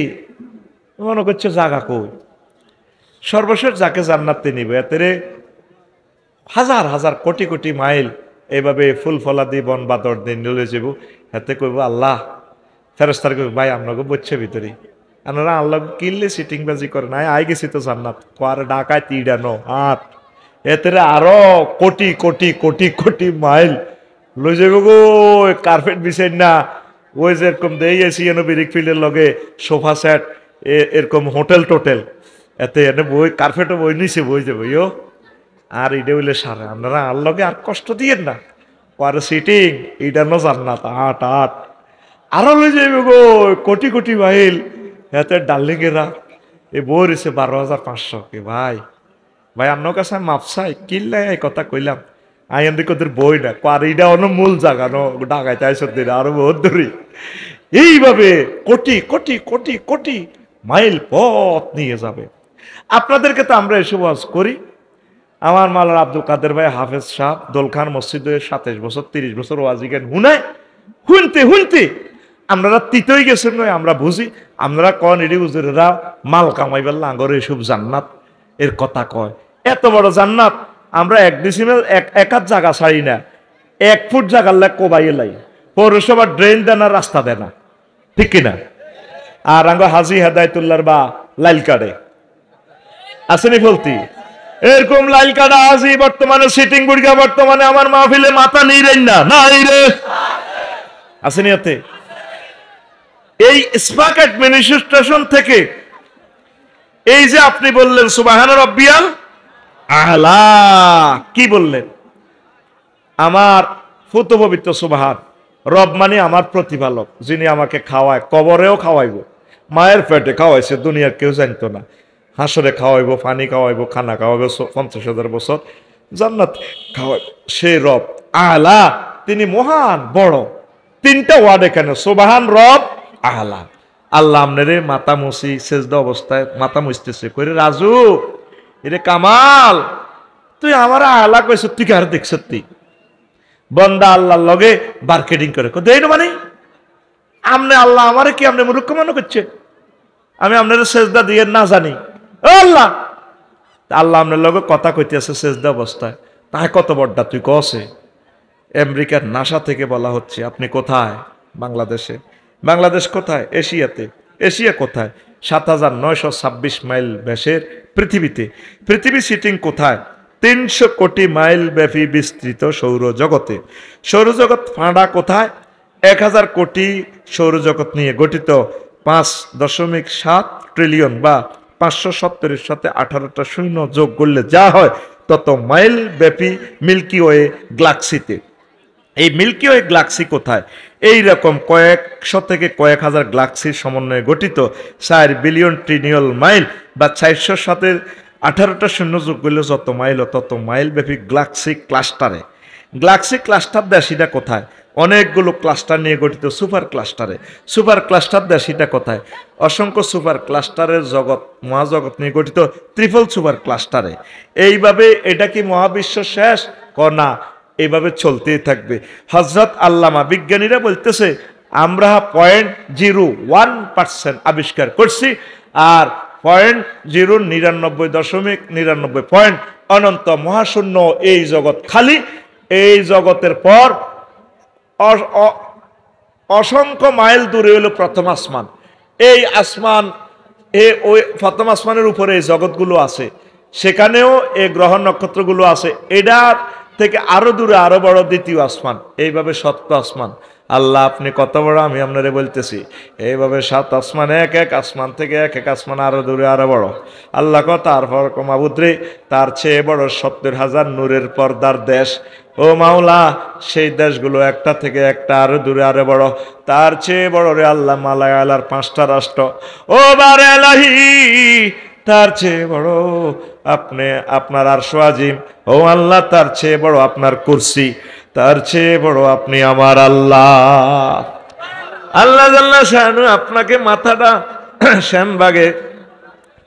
মনে করছে জাগা কই, সর্বশেষ যাকে জান্নাতে নিবে এতে হাজার হাজার কোটি কোটি মাইল এইভাবে ফুল ফলাদি বন বাদর দিন নিলে যাব, হাতে কইব আল্লাহ, ফেরেস্তার কইব ভাই আপনাকে বলছে ভিতরে আপনারা আল্লাহ কিনলে সিটিং বাজি করে নাই, আই গেছি তো জান্নাত, কোয়ার ডাকায় তিড়ানো আট এতে আরো কোটি কোটি কোটি কোটি মাইল লই যাব গো। কার্পেট বিছাই না, ওই যে এরকম দেই এসি এনে বিরিক ফিল্ডের লগে সোফা সেট এরকম হোটেল টোটেল, এতে এনে বই কার্পেটও বই নিছে বই যাবো ইয়ো। আর এটা হইলে সারা আপনারা আল্লাহকে আর কষ্ট দিয়েন না, আর সিটিং এইটা ন জান্নাত আট আট আরো লই যাইব গো কোটি কোটি মাইল। এতে ডার্লিংয়েরা এই বই রয়েছে 12,500। কি ভাই ভাই আপনার কাছে মাপ চাই কিনলাই এই কথা কইলাম, আই এমনি কোদের বই না আর এইটা অন্য মূল জায়গা ন ডাকাইতে আইসর দিন আরো বহুত ধরি। এইভাবে কোটি কোটি কোটি কোটি মাইল পথ নিয়ে যাবে। আপনাদেরকে তো আমরা এসব ওয়াজ করি। আমার মালার আব্দুল কাদের ভাই হাফেজ সাহেব দোলখান মসজিদে 27 বছর 30 বছর ওয়াজি গান হুনায় হুনতে হুনতে আমরা তিতই গেছেন নয়, আমরা বুঝি। আপনারা কন এটি হুজুরেরা মাল কামাইবার লাঙ্গর এসব জান্নাত এর কথা কয়, এত বড় জান্নাত আমরা এক ডিসিমেল এক হাত জায়গা ছাড়ি না, 1 ফুট জায়গার লাগ কোবাইয়ে লাই, পৌরসভার ড্রেন দেয় না, রাস্তা দেয় না, ঠিক কিনা? আর আঙ্গ হাজি হেদায়তুল্লাহর বা লাইল কাটে আসেনি বলতি এরকম লাইল কাটা হাজি বর্তমানে সিটিং বুড়িয়া বর্তমানে আমার মাহফিলে মাথা নেই রেন না নাই রে আসেনি এতে। এই স্পাক অ্যাডমিনিস্ট্রেশন থেকে এই যে আপনি বললেন সুবহান রাব্বিয়াল আলা, কি বললেন? আমার ফুত পবিত্র সুবহান রব মানে আমার প্রতিপালক, যিনি আমাকে খাওয়ায়, কবরেও খাওয়াইব, মায়ের পেটে খাওয়াইছে, দুনিয়ার কেউ জানতো না, হাসরে খাওয়াইব, পানি খাওয়াইব, খানা খাওয়াইব, 50,000 বছর জান্নাত খাওয়াইব, সে রব আলা, তিনি মহান বড়। 3টা ওয়ার্ড এখানে, সুবহান রব আলা। আল্লাহ আমনেরে মাথা মুছি সেজদা অবস্থায় মাথা মুছতেছে, কইরে রাজু এরে কামাল তুই আমার আলা কইছ, তুই কার দেখছ? তুই বন্দা আল্লাহর লগে মার্কেটিং করে দেই না মানে আমনে আল্লাহ আমারে কি আমনে মূর্খ মনে করছে? আমি আপনার সেজদা দিয়ে না জানি আল্লাহ, আল্লাহ আপনার লগে কথা কইতেছে সেজদা অবস্থায়, তাই কত বড়টা তুই কসে? আমেরিকার নাসা থেকে বলা হচ্ছে আপনি কোথায়? বাংলাদেশে। বাংলাদেশ কোথায়? এশিয়াতে। এশিয়া কোথায়? 7,926 মাইল ব্যাসের পৃথিবীতে। পৃথিবী সিটিং কোথায়? 300 কোটি মাইল ব্যাপী বিস্তৃত সৌরজগতে। সৌরজগৎ ফাঁড়া কোথায়? 1000 কোটি সৌরজগৎ নিয়ে গঠিত 5.7 ট্রিলিয়ন বা 570-এর সাথে 18টা শূন্য যোগ করলে যা হয় তত মাইল ব্যাপী মিল্কি ওয়ে গ্যালাক্সিতে। এই মিল্কি ওয়ে গ্যালাক্সি কোথায়? এই রকম কয়েকশো থেকে কয়েক হাজার গ্যালাক্সির সমন্বয়ে গঠিত 4 বিলিয়ন ট্রিলিয়ন মাইল বা 400 সাথে 18টা শূন্য যোগ করলে যত মাইল তত মাইল ব্যাপী গ্যালাক্সি ক্লাস্টারে। গ্যালাক্সি ক্লাস্টার দেশিটা কোথায়? অনেকগুলো ক্লাস্টার নিয়ে গঠিত সুপার ক্লাস্টারে। সুপার ক্লাস্টার দেশিটা কোথায়? অসংখ্য সুপার ক্লাস্টারের জগৎ মহাজগৎ নিয়ে গঠিত ট্রিপল সুপার ক্লাস্টারে। এইভাবে এটা কি মহাবিশ্ব শেষ? না, এইভাবে চলতেই থাকবে। হযরত আল্লামা বিজ্ঞানীরা বলতেছে আমরা 0.01% আবিষ্কার করছি, আর 0.9999 পয়েন্ট অনন্ত মহাশূন্য এই জগৎ খালি। এই জগতের পর অসংখ্য মাইল দূরে হলো প্রথম আসমান। এই আসমান ওই প্রথম আসমানের উপরে এই জগৎগুলো আছে, সেখানেও এই গ্রহ নক্ষত্রগুলো আছে। এটার থেকে আরো দূরে আরো বড় দ্বিতীয় আসমান, এইভাবে 7 আসমান। আল্লাহ আপনি কত বড় আমি আপনারে বলতেছি। এইভাবে 7 আসমান, এক এক আসমান থেকে এক এক আসমান আরো দূরে আরো বড়। আল্লাহ কত তারপর মাবুদ্রে তার চেয়ে বড় 70,000 নূরের পর্দার দেশ। ও মাওলা, সেই দেশগুলো একটা থেকে একটা আরো দূরে আরো বড়। তার চেয়ে বড় রে আল্লাহ মালায়ালার 5টা রাষ্ট্র। ও বারে এলাহি, তার চেয়ে বড় আপনি আপনার আরশ আজিম। ও আল্লাহ, তার চেয়ে বড় আপনার কুরসি। তার চেয়ে বড় আপনি আমার আল্লাহ। আল্লাহ জাল্লা শানু আপনাকে মাথাটা শ্যামবাগে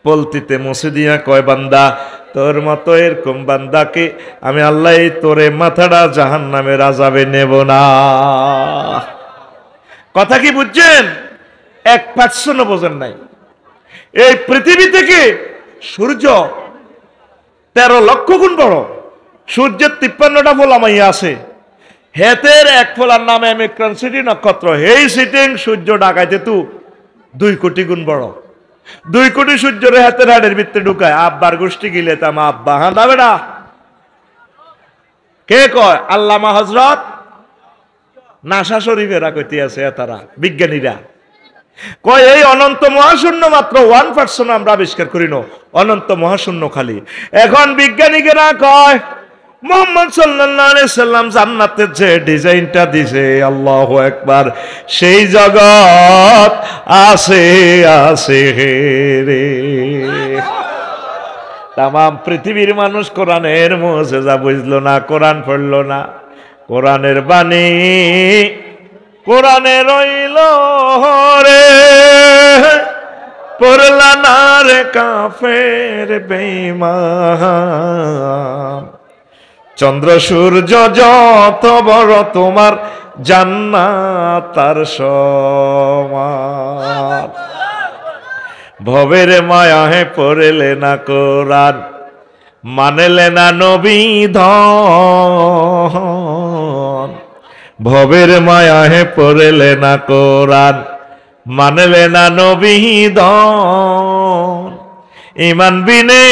পলতিতে মুছে দিয়া কয় বান্দা তোর মতো এরকম বান্দাকে আমি আল্লাহ এই তোরে মাথাটা জাহান্নামের আযাবে নেব না। কথা কি বুঝছেন? 1% বোঝেন নাই। এই পৃথিবী থেকে সূর্য 13 লক্ষ গুণ বড়। সূর্যের 53টা ফোলামাইয়া আছে, হেতের এক ফোলার নামে অমিক্রন সিটি নক্ষত্র। এই সিটিং সূর্য ডাকাইতে তু 2 কোটি গুণ বড়। 2 কোটি সূর্যের হাতের হাড়ের ভিতরে ঢুকায়। আব্বার গোষ্ঠী গিলে তাম আব্বা হাঁদা বেড়া কে কয়? আল্লামা হযরত নাসা শরীফেরা কইতে আছে তারা বিজ্ঞানীরা কয় এই অনন্ত মহাশূন্য মাত্র 1% আমরা আবিষ্কার করি না, অনন্ত মহাশূন্য খালি। এখন বিজ্ঞানীরা কয় মুহাম্মদ সাল্লাল্লাহু আলাইহি সাল্লাম জান্নাতের যে ডিজাইনটা দিছে, আল্লাহু আকবার, সেই জগৎ আছে আছে রে। তাম পৃথিবীর মানুষ কোরআনের মুজিজা বুঝলো না, কোরআন পড়লো না। কোরআনের বাণী কোরআনে রইল রে, পড়লা না রে কাফের বেঈমান। চন্দ্র সূর্য যত বড় তোমার জান্নাত তার সমান। ভবের মায়া হে পড়লে না কোরআন, মানলে না নবী ধন। ভবের মায়া হে পড়লে না কোরআন, মানলে না নবী ধন। ইমান বিনে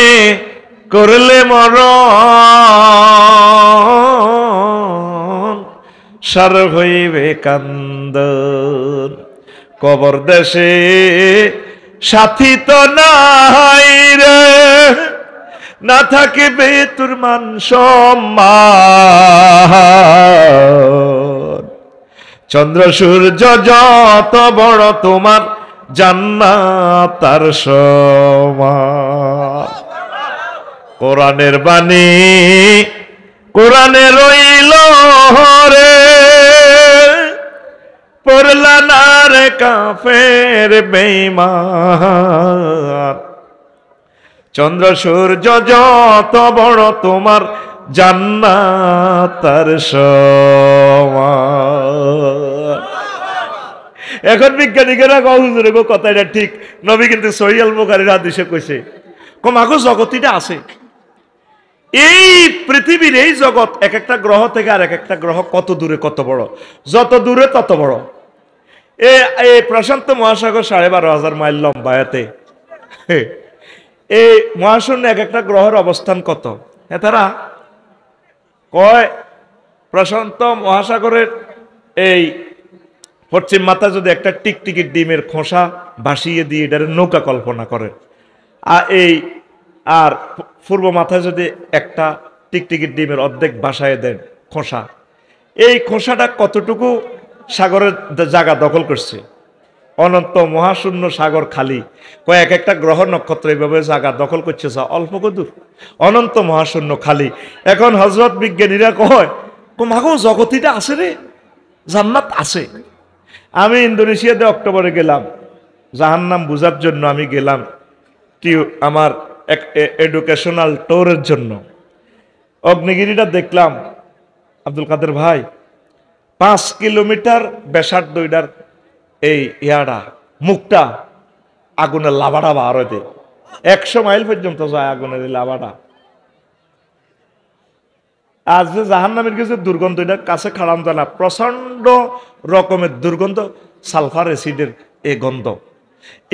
করলে মরণ, সার হইবে কান্দন। কবর দেশে সাথী তো নাই রে, না থাকিবে তোর মান সম্মান। চন্দ্র সূর্য যত বড় তোমার জান্নাত তার সমান। কোরআনের বাণী কোরআনে রইল রে, পড়লা না রে কাফের বেঈমান। চন্দ্র সূর্য যত বড় তোমার জান্নাত তার সমান। এখন বিজ্ঞানীরা হুজুরে গো কথাটা ঠিক, নবী কিন্তু সহিহ আল বুখারীর হাদিসে কইছে কমাগো জগতিটা আছে। এই পৃথিবীর এই জগৎ এক একটা গ্রহ থেকে আর এক একটা গ্রহ কত দূরে কত বড়, যত দূরে তত বড়। এই প্রশান্ত মহাসাগর 12,500 মাইল লম্বা। এতে এই মহাশূন্য এক একটা গ্রহের অবস্থান কত? তারা কয় প্রশান্ত মহাসাগরের এই পশ্চিম মাথায় যদি একটা টিকটিকির ডিমের খোসা ভাসিয়ে দিয়ে এটার নৌকা কল্পনা করেন, আর পূর্ব মাথায় যদি একটা টিকটিকির ডিমের অর্ধেক ভাসায় দেন খোসা, এই খোসাটা কতটুকু সাগরের জায়গা দখল করছে? অনন্ত মহাশূন্য সাগর খালি। কয়েক একটা গ্রহ নক্ষত্র এইভাবে জায়গা দখল করছে অল্প দূর, অনন্ত মহাশূন্য খালি। এখন হযরত বিজ্ঞানীরা কয় মাগো জগতিটা আছে রে, জান্নাত আছে। আমি ইন্দোনেশিয়াতে অক্টোবরে গেলাম জাহান্নাম বুঝার জন্য। আমি গেলাম আমার এডুকেশনাল ট্যুরের জন্য। অগ্নিগিরিটা দেখলাম আব্দুল কাদের ভাই, 5 কিলোমিটার ব্যাসার্ধ এটার এই ইয়াটা মুখটা আগুনের লাভাটা বার হইতে 100 মাইল পর্যন্ত যায় আগুনের লাভাটা। আজ যে জাহান্নামের কিছু দুর্গন্ধ, এটার কাছে খাড়ান যায় না, প্রচন্ড রকমের দুর্গন্ধ, সালফার অ্যাসিডের এই গন্ধ।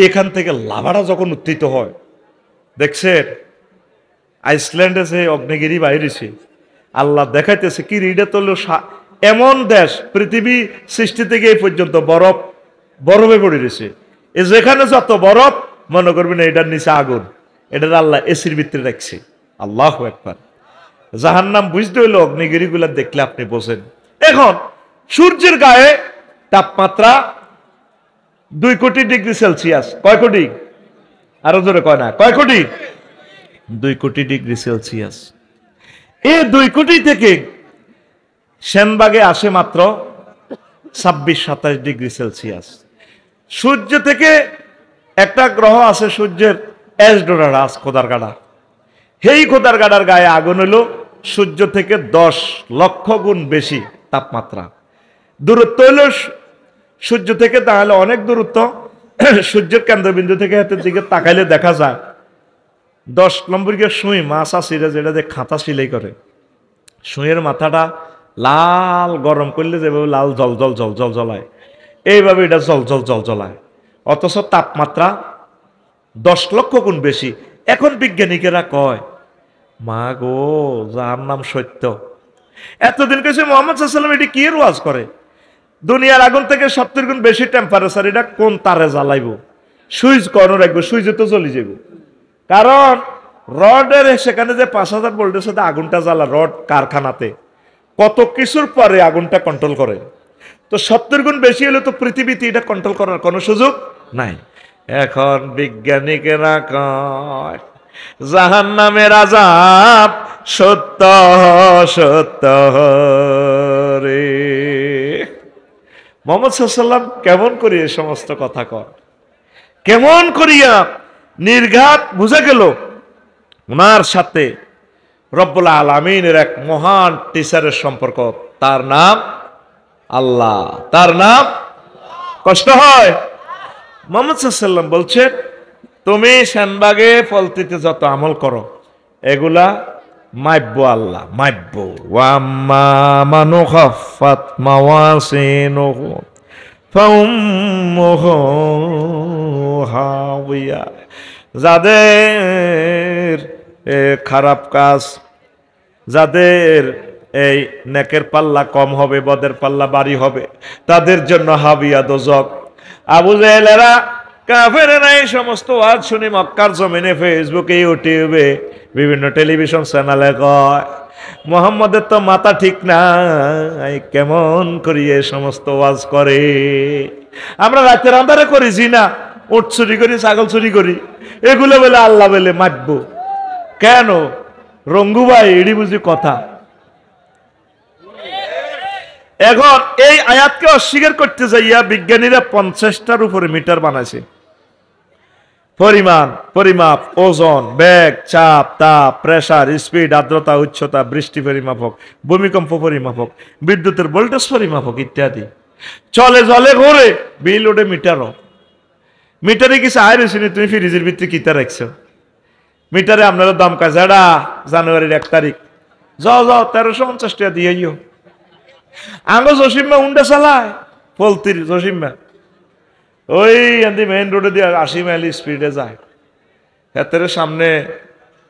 এখান থেকে লাভাটা যখন উত্থিত হয়, দেখছেন আইসল্যান্ডে যে অগ্নিগিরি বাইরেছে, আল্লাহ দেখাইতেছে কি রিডে তোল এমন দেশ পৃথিবী সৃষ্টি থেকে এই পর্যন্ত বরফে পড়ে রয়েছে। যেখানে যত বরফ মনে করবেন এটার নিচে আগুন, এটার আল্লাহ এসির ভিতরে রাখছে। আল্লাহু আকবার। জাহান্নাম বুঝতে হইলে অগ্নিগিরিগুলা দেখলে আপনি বোঝেন। এখন সূর্যের গায়ে তাপমাত্রা 2 কোটি ডিগ্রি সেলসিয়াস। কয় কোটি? আরো জোরে কয় না, কয় কোটি? 2 কোটি ডিগ্রি সেলসিয়াস। এই 2 কোটি থেকে সেনবাগে আসে মাত্র 26-27 ডিগ্রি সেলসিয়াস। সূর্য থেকে একটা গ্রহ আছে সূর্যের এসডোরাস, খোদার কাটা, সেই খোদার গাডার গায়ে আগুন হলো সূর্য থেকে 10 লক্ষ গুণ বেশি তাপমাত্রা। দূরত্ব হলো সূর্য থেকে তাহলে অনেক দূরত্ব। সূর্যের কেন্দ্রবিন্দু থেকে হাতের দিকে তাকাইলে দেখা যায় 10 নম্বর গিয়ে সুই মাছ আসিরা যেটা যে খাতা সিলাই করে, সুইয়ের মাথাটা লাল গরম করলে যেভাবে লাল জল জল জল জল জ্বলায়, এইভাবে এটা জল জল জল জ্বলায়। অথচ তাপমাত্রা 10 লক্ষ গুণ বেশি। এখন বিজ্ঞানীকেরা কয়, মা গো, যার নাম সত্য। এতদিন কেছে মোহাম্মদ সাল্লাম এটি কি ওয়াজ করে? দুনিয়ার আগুন থেকে 70 গুণ বেশি টেম্পারেচার, এটা কোন তারে জ্বালাইব? সুইচ কর্ণ রাখবো, সুইচে তো জ্বলি যাব। কারণ রডের সেখানে যে 5000 ভোল্টের সাথে আগুনটা জ্বালা, রড কারখানাতে কত কিছুর পরে আগুনটা কন্ট্রোল করে। তো 70 গুণ বেশি হলে তো পৃথিবীতে এটা কন্ট্রোল করার কোনো সুযোগ নাই। এখন বিজ্ঞানীকেরা কয় জাহান্নামের আযাব সত্য সত্য রে। মুহাম্মদ সাল্লাল্লাহু আলাইহি কেমন করিয়া এই সমস্ত কথা কয়, কেমন করিয়া নির্ঘাত বুঝা গেল ওনার সাথে রব্বুল আলামিনের এক মহান টিচারের সম্পর্ক। তার নাম আল্লাহ, তার নাম। কষ্ট হয়। মুহাম্মদ সাল্লাল্লাহু আলাইহি ওয়াসাল্লাম বলছেন, তুমি শানবাগে ফলতিতে যত আমল করো এগুলা মাইব্য আল্লাহ, মাইব্য। ওয়াম্মা মানু খাফাত মাওয়াসিনুহু ফাউম্মুহু হাওিয়া। যাদের খারাপ কাজ, যাদের এই নেকের পাল্লা কম হবে, বদের পাল্লা বাড়ি হবে, তাদের জন্য হাবিয়া দোজক। আবু জাহেলেরা, কাফেরেরা এই সমস্ত ওয়াজ শুনি মক্কার জমিনে, ফেসবুকে, ইউটিউবে, বিভিন্ন টেলিভিশন চ্যানেলে কয় মুহাম্মদের তো মাথা ঠিক নাই, কেমন করি এই সমস্ত ওয়াজ করে। আমরা রাতের আন্ধারে করেছি না, উট চুরি করি, ছাগল চুরি করি, এগুলো বলে আল্লাহ বলে মারবো কেন? রঙ্গু ভাই, এডি বুঝি কথা। এখন এই আয়াতকে অস্বীকার করতে যাইয়া বিজ্ঞানীরা 50টার উপরে মিটার বানাইছে। পরিমাণ, পরিমাপ, ওজন, বেগ, চাপ, তাপ, প্রেসার, স্পিড, আর্দ্রতা, উচ্চতা, বৃষ্টি পরিমাপক, ভূমিকম্প পরিমাপক, বিদ্যুতের ভোল্টেজ পরিমাপক ইত্যাদি। চলে জলে ঘোরে, বিল ওঠে মিটারও। মিটারে কিছু আয় রয়েছে, তুমি ফ্রিজের ভিতরে কিতা রাখছো? মিটারে আপনারা দাম কাছে, এটা জানুয়ারির 1 তারিখ, যাও যাও 1350 টাকা দিয়ে। আঙ্গো জসিম্মা উন্ডা চালায়, ফলতির জসিম্মা ওই মেইন রোডে দিয়ে 80 মাইল স্পিডে যায়। এতের সামনে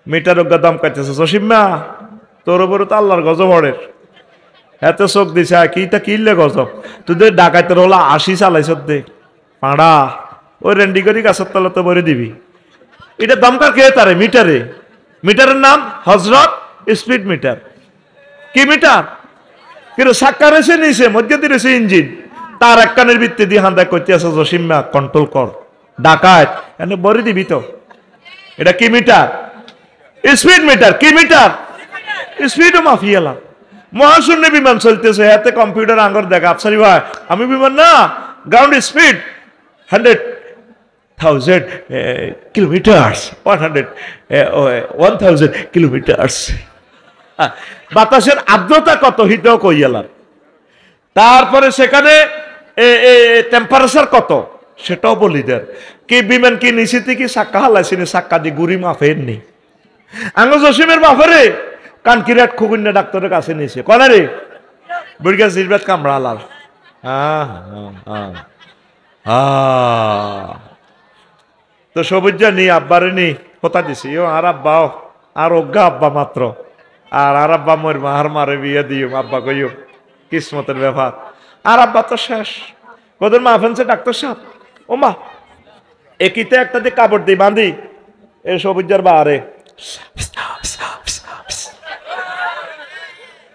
মিটার অজ্ঞা দাম কাটতেছে, জসিম্মা তোর উপরে তো আল্লাহর গজব হড়ের। এত চোখ দিছে, কিটা কিনলে গজব, তোদের ডাকাতের হলো 80 চালাইছ দে পাড়া, ওই রেন্ডি করি গাছের তলা তো ভরে দিবি। এটা দমকার খেয়ে তারে মিটারে, মিটারের নাম হজরত স্পিড মিটার। কি মিটার? কিন্তু সাক্কা রয়েছে নিচে, মধ্যে দিয়ে রয়েছে ইঞ্জিন, তার এক কানের ভিত্তি দিয়ে হান্দা করতে আছে, জসিম্মা কন্ট্রোল কর, ডাকাত এনে বরে দিবি তো। এটা কি মিটার? Speed metre. কি মিটার? স্পিডও মাফিয়ালা। মহাশূন্য বিমান চলতেছে, হাতে কম্পিউটার আঙ্গর দেখা, আফসারি ভাই আমি বিমান না, গ্রাউন্ড স্পিড 100,000 কিলোমিটার্স, 1000 কিলোমিটার্স। বাতাসের আর্দ্রতা কত হিটেও কইয়ালার। তারপরে সেখানে টেম্পারেচার কত সেটাও বলি দেন। কি বিমান কি নিচে থেকে চাক্কা হালাইছিনি, চাক্কা দিয়ে গুড়ি মাফের নেই। আঙ্গ জসিমের বাপরে কানকিরাট খুগুন্না ডাক্তারের কাছে নিয়েছে, কনা রে বুড়িগা জিরবাত কামড়া লাল। তো সবুজা নি আব্বারে নি কথা দিছি, ও আর আব্বাও আর অজ্ঞা আব্বা মাত্র, আর আব্বা মোর মার মারে বিয়ে দিও, আব্বা কইও কিসমতের ব্যাপার। আর আব্বা তো শেষ, কদের মা ফেনছে ডাক্তার সাহেব, ও মা একিতে একটা দিয়ে কাপড় দিই বাঁধি, এ সবুজার বাহারে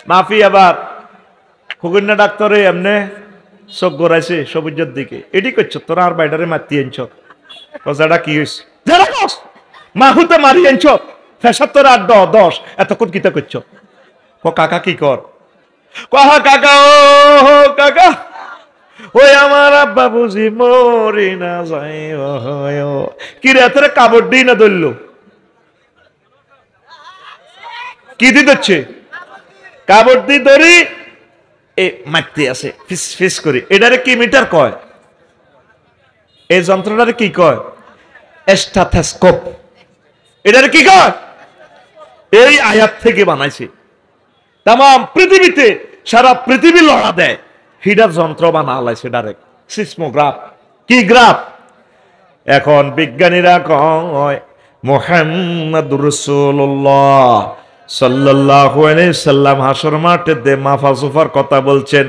মাফি। আবার খুগুন্না ডাক্তারে এমনে চোখ গড়াইছে সবুজের দিকে, এটি করছো তোরা আর বাইডারে মাতি আনছ, কজাটা কি হয়েছে মাহুতে মারি আনছ, ফেসার তোর 8-10 এতক্ষণ কিতা করছো? ক কাকা কি কর? কহা কাকা, ও কাকা ওই আমার আব্বা বুঝি মরি না যায়, কি রে তোর কাপড় দিই না ধরলো। কি দিয়ে ধরছে? কাপড় দিয়ে ধরি এ মারতে আছে ফিস ফিস করে। এটারে কি মিটার কয়? এই যন্ত্রটারে কি কয়? স্টেথোস্কোপ। এটারে কি কয়? এই আয়াত থেকে বানাইছে। তাম পৃথিবীতে সারা পৃথিবী লড়া দেয়, হিডার যন্ত্র বানা লাইছে ডাইরেক্ট সিসমোগ্রাফ। কি গ্রাফ? এখন বিজ্ঞানীরা কয় মুহাম্মাদুর রাসূলুল্লাহ সাল্লাল্লাহু আলাইহি সাল্লাম হাসর মাঠে দে মাফাজুফার কথা বলছেন।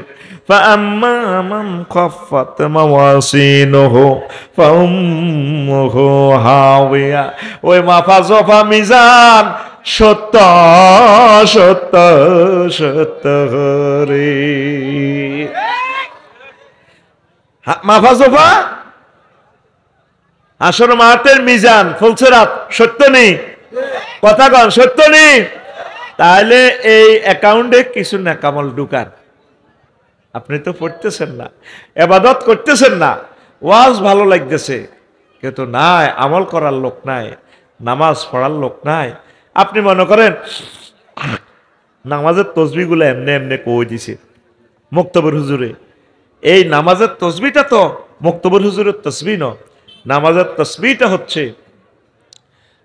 ফাআম্মা মান খাফফাত মাওয়াসিনুহু ফাউম্মুহু হাওিয়া। ওই মাফাজুফা মিজান সত্য সত্য সত্য রে। মাফাজুফা আসর মাঠের মিজান ফুলসেরাত সত্য নেই, কথা কন সত্য নেই। তাহলে এই অ্যাকাউন্টে কিছু নেকামল ঢুকান। আপনি তো পড়তেছেন না, ইবাদত করতেছেন না, ওয়াজ ভালো লাগতেছে, কিন্তু নাই আমল করার লোক নাই, নামাজ পড়ার লোক নাই। আপনি মনে করেন নামাজের তসবিগুলো এমনি এমনি কই দিছে মুক্তবর হুজুরে। এই নামাজের তসবিটা তো মুক্তবর হুজুরের তসবি ন, নামাজের তসবিটা হচ্ছে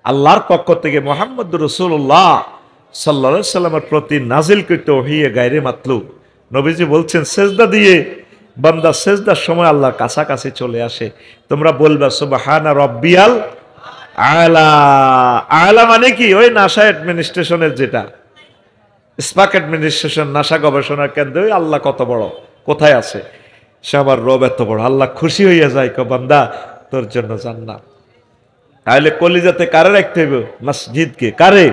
আল্লাহর পক্ষ থেকে মুহাম্মদুর রাসূলুল্লাহ সাল্লাল্লাহু আলাইহি সাল্লামের প্রতি নাজিলকৃত ওহী গায়রে মাতলুব। নবীজি বলছেন সেজদা দিয়ে বান্দা সেজদার সময় আল্লাহর কাছাকাছি চলে আসে। তোমরা বলবা সুবহানা রাব্বিয়াল আলা। আলা মানে কি? ওই নাসা অ্যাডমিনিস্ট্রেশনের, যেটা স্পাক অ্যাডমিনিস্ট্রেশন, নাসা গবেষণা কেন্দ্র, ওই আল্লাহ কত বড়, কোথায় আছে? সে আমার রব এত বড়। আল্লাহ খুশি হইয়া যায়, কো বান্দা তোর জন্য জান্নাত। তাহলে কলিজাতে কারে রাখতে হইব? মসজিদকে। কারে?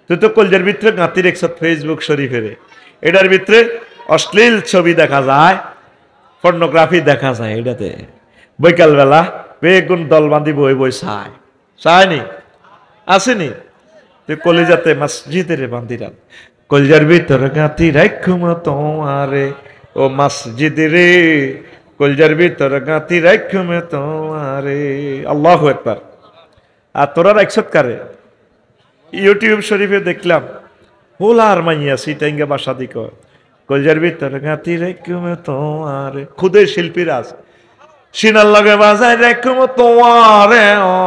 তুই তো কলজার ভিতরে গাঁতি রেখছ ফেসবুক শরীফের, এটার ভিতরে অশ্লীল ছবি দেখা যায়, পর্নোগ্রাফি দেখা যায়। এটাতে বৈকালবেলা বেগুন দল বাঁধি বই বই চায়, চায়নি আসেনি? তুই কলিজাতে মসজিদের বান্দিরাম, কলজার ভিতরে গাঁতি রাখুম তোমারে ও মসজিদ রে, কলজার ভিতরে গাঁতি রাখুম তোমারে। আল্লাহু আকবার। আর তোরা রাখছত কারে? ইউটিউব শরীফে দেখলাম হোলার মাইয়া সিটাইঙ্গা বাসা দিক কলজার ভিতরে গাঁতি রাখুম তোমারে। খুদে শিল্পীরা আছে, সিনার লগে বাজায় রাখুম তোমারে